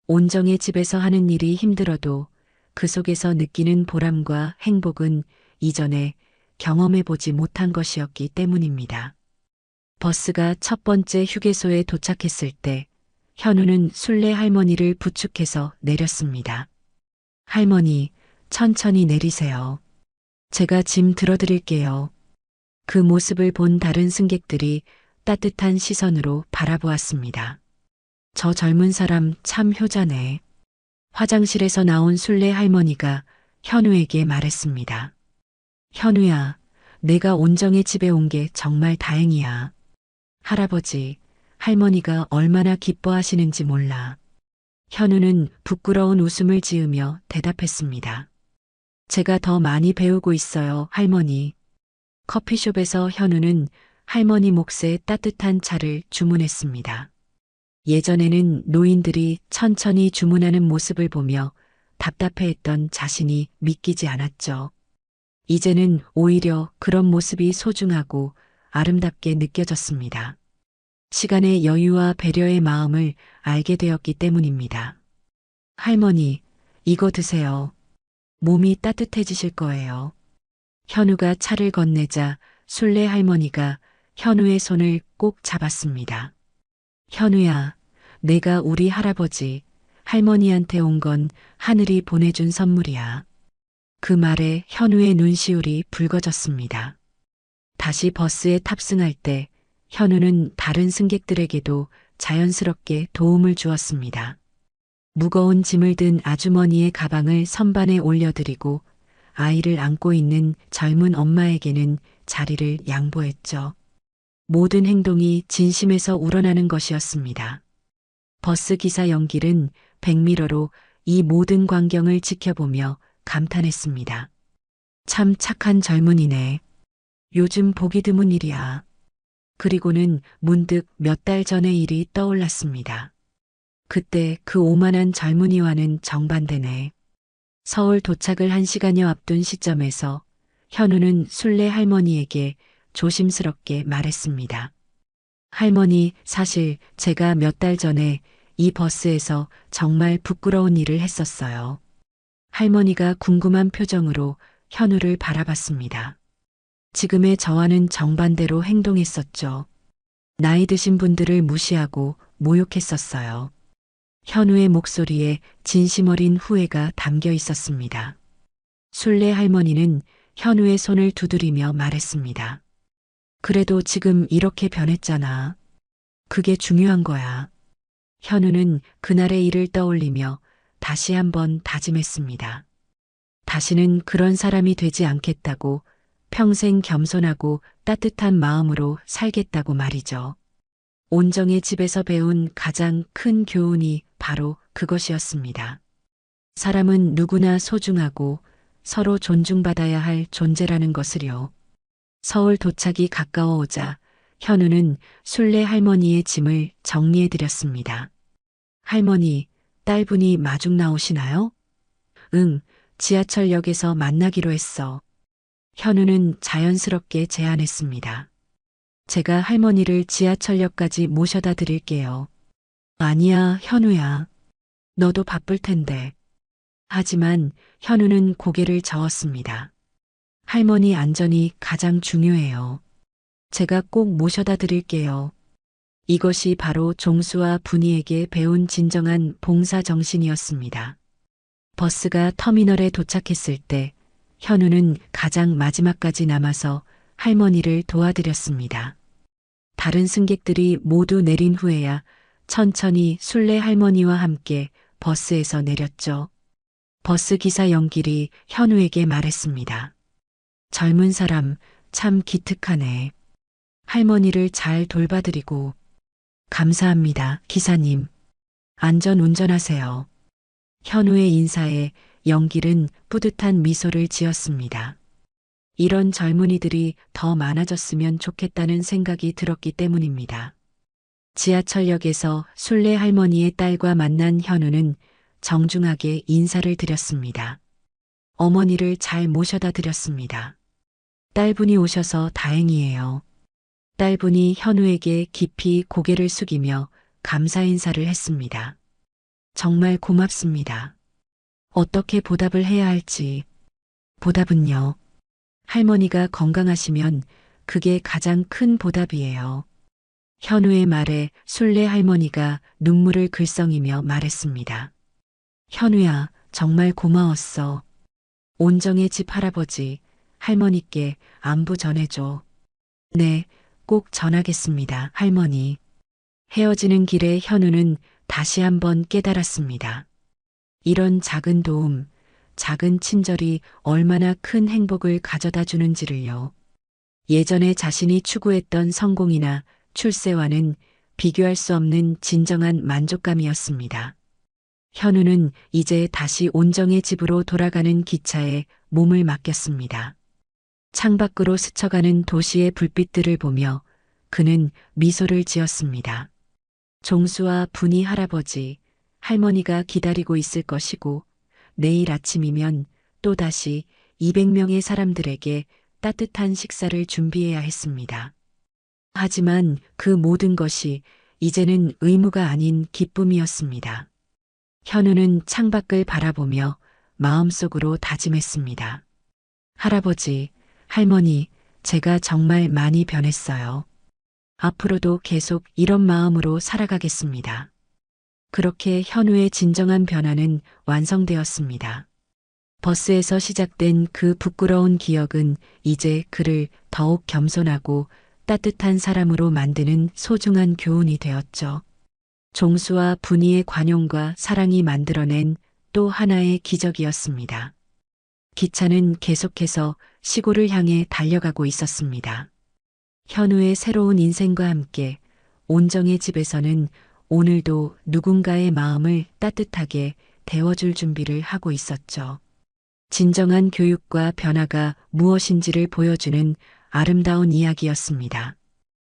온정의 집에서 하는 일이 힘들어도 그 속에서 느끼는 보람과 행복은 이전에 경험해보지 못한 것이었기 때문입니다. 버스가 첫 번째 휴게소에 도착했을 때 현우는 순례 할머니를 부축해서 내렸습니다. 할머니, 천천히 내리세요. 제가 짐 들어드릴게요. 그 모습을 본 다른 승객들이 따뜻한 시선으로 바라보았습니다. 저 젊은 사람 참 효자네. 화장실에서 나온 순례 할머니가 현우에게 말했습니다. 현우야, 내가 온정의 집에 온 게 정말 다행이야. 할아버지, 할머니가 얼마나 기뻐하시는지 몰라. 현우는 부끄러운 웃음을 지으며 대답했습니다. 제가 더 많이 배우고 있어요, 할머니. 커피숍에서 현우는 할머니 몫에 따뜻한 차를 주문했습니다. 예전에는 노인들이 천천히 주문하는 모습을 보며 답답해했던 자신이 믿기지 않았죠. 이제는 오히려 그런 모습이 소중하고 아름답게 느껴졌습니다. 시간의 여유와 배려의 마음을 알게 되었기 때문입니다. 할머니, 이거 드세요. 몸이 따뜻해지실 거예요. 현우가 차를 건네자 순례 할머니가 현우의 손을 꼭 잡았습니다. 현우야, 내가 우리 할아버지, 할머니한테 온 건 하늘이 보내준 선물이야. 그 말에 현우의 눈시울이 붉어졌습니다. 다시 버스에 탑승할 때 현우는 다른 승객들에게도 자연스럽게 도움을 주었습니다. 무거운 짐을 든 아주머니의 가방을 선반에 올려드리고 아이를 안고 있는 젊은 엄마에게는 자리를 양보했죠. 모든 행동이 진심에서 우러나는 것이었습니다. 버스 기사 연길은 백미러로 이 모든 광경을 지켜보며 감탄했습니다. 참 착한 젊은이네. 요즘 보기 드문 일이야. 그리고는 문득 몇 달 전의 일이 떠올랐습니다. 그때 그 오만한 젊은이와는 정반대네. 서울 도착을 1시간여 앞둔 시점에서 현우는 순례 할머니에게 조심스럽게 말했습니다. 할머니, 사실 제가 몇 달 전에 이 버스에서 정말 부끄러운 일을 했었어요. 할머니가 궁금한 표정으로 현우를 바라봤습니다. 지금의 저와는 정반대로 행동했었죠. 나이 드신 분들을 무시하고 모욕했었어요. 현우의 목소리에 진심 어린 후회가 담겨 있었습니다. 순례 할머니는 현우의 손을 두드리며 말했습니다. 그래도 지금 이렇게 변했잖아. 그게 중요한 거야. 현우는 그날의 일을 떠올리며 다시 한번 다짐했습니다. 다시는 그런 사람이 되지 않겠다고, 평생 겸손하고 따뜻한 마음으로 살겠다고 말이죠. 온정의 집에서 배운 가장 큰 교훈이 바로 그것이었습니다. 사람은 누구나 소중하고 서로 존중받아야 할 존재라는 것을요. 서울 도착이 가까워오자 현우는 순례 할머니의 짐을 정리해드렸습니다. 할머니, 딸분이 마중 나오시나요? 응, 지하철역에서 만나기로 했어. 현우는 자연스럽게 제안했습니다. 제가 할머니를 지하철역까지 모셔다 드릴게요. 아니야, 현우야. 너도 바쁠 텐데. 하지만 현우는 고개를 저었습니다. 할머니 안전이 가장 중요해요. 제가 꼭 모셔다 드릴게요. 이것이 바로 종수와 분이에게 배운 진정한 봉사 정신이었습니다. 버스가 터미널에 도착했을 때 현우는 가장 마지막까지 남아서 할머니를 도와드렸습니다. 다른 승객들이 모두 내린 후에야 천천히 순례 할머니와 함께 버스에서 내렸죠. 버스 기사 연길이 현우에게 말했습니다. 젊은 사람 참 기특하네. 할머니를 잘 돌봐드리고 감사합니다, 기사님. 안전 운전하세요. 현우의 인사에 영길은 뿌듯한 미소를 지었습니다. 이런 젊은이들이 더 많아졌으면 좋겠다는 생각이 들었기 때문입니다. 지하철역에서 순례 할머니의 딸과 만난 현우는 정중하게 인사를 드렸습니다. 어머니를 잘 모셔다 드렸습니다. 딸분이 오셔서 다행이에요. 딸분이 현우에게 깊이 고개를 숙이며 감사 인사를 했습니다. 정말 고맙습니다. 어떻게 보답을 해야 할지. 보답은요. 할머니가 건강하시면 그게 가장 큰 보답이에요. 현우의 말에 순례 할머니가 눈물을 글썽이며 말했습니다. 현우야, 정말 고마웠어. 온정의 집 할아버지, 할머니께 안부 전해줘. 네, 꼭 전하겠습니다, 할머니. 헤어지는 길에 현우는 다시 한번 깨달았습니다. 이런 작은 도움, 작은 친절이 얼마나 큰 행복을 가져다 주는지를요. 예전에 자신이 추구했던 성공이나 출세와는 비교할 수 없는 진정한 만족감이었습니다. 현우는 이제 다시 온정의 집으로 돌아가는 기차에 몸을 맡겼습니다. 창밖으로 스쳐가는 도시의 불빛들을 보며 그는 미소를 지었습니다. 종수와 분이 할아버지, 할머니가 기다리고 있을 것이고 내일 아침이면 또다시 200명의 사람들에게 따뜻한 식사를 준비해야 했습니다. 하지만 그 모든 것이 이제는 의무가 아닌 기쁨이었습니다. 현우는 창밖을 바라보며 마음속으로 다짐했습니다. 할아버지, 할머니, 제가 정말 많이 변했어요. 앞으로도 계속 이런 마음으로 살아가겠습니다. 그렇게 현우의 진정한 변화는 완성되었습니다. 버스에서 시작된 그 부끄러운 기억은 이제 그를 더욱 겸손하고 따뜻한 사람으로 만드는 소중한 교훈이 되었죠. 종수와 분이의 관용과 사랑이 만들어낸 또 하나의 기적이었습니다. 기차는 계속해서 시골을 향해 달려가고 있었습니다. 현우의 새로운 인생과 함께 온정의 집에서는 오늘도 누군가의 마음을 따뜻하게 데워줄 준비를 하고 있었죠. 진정한 교육과 변화가 무엇인지를 보여주는 아름다운 이야기였습니다.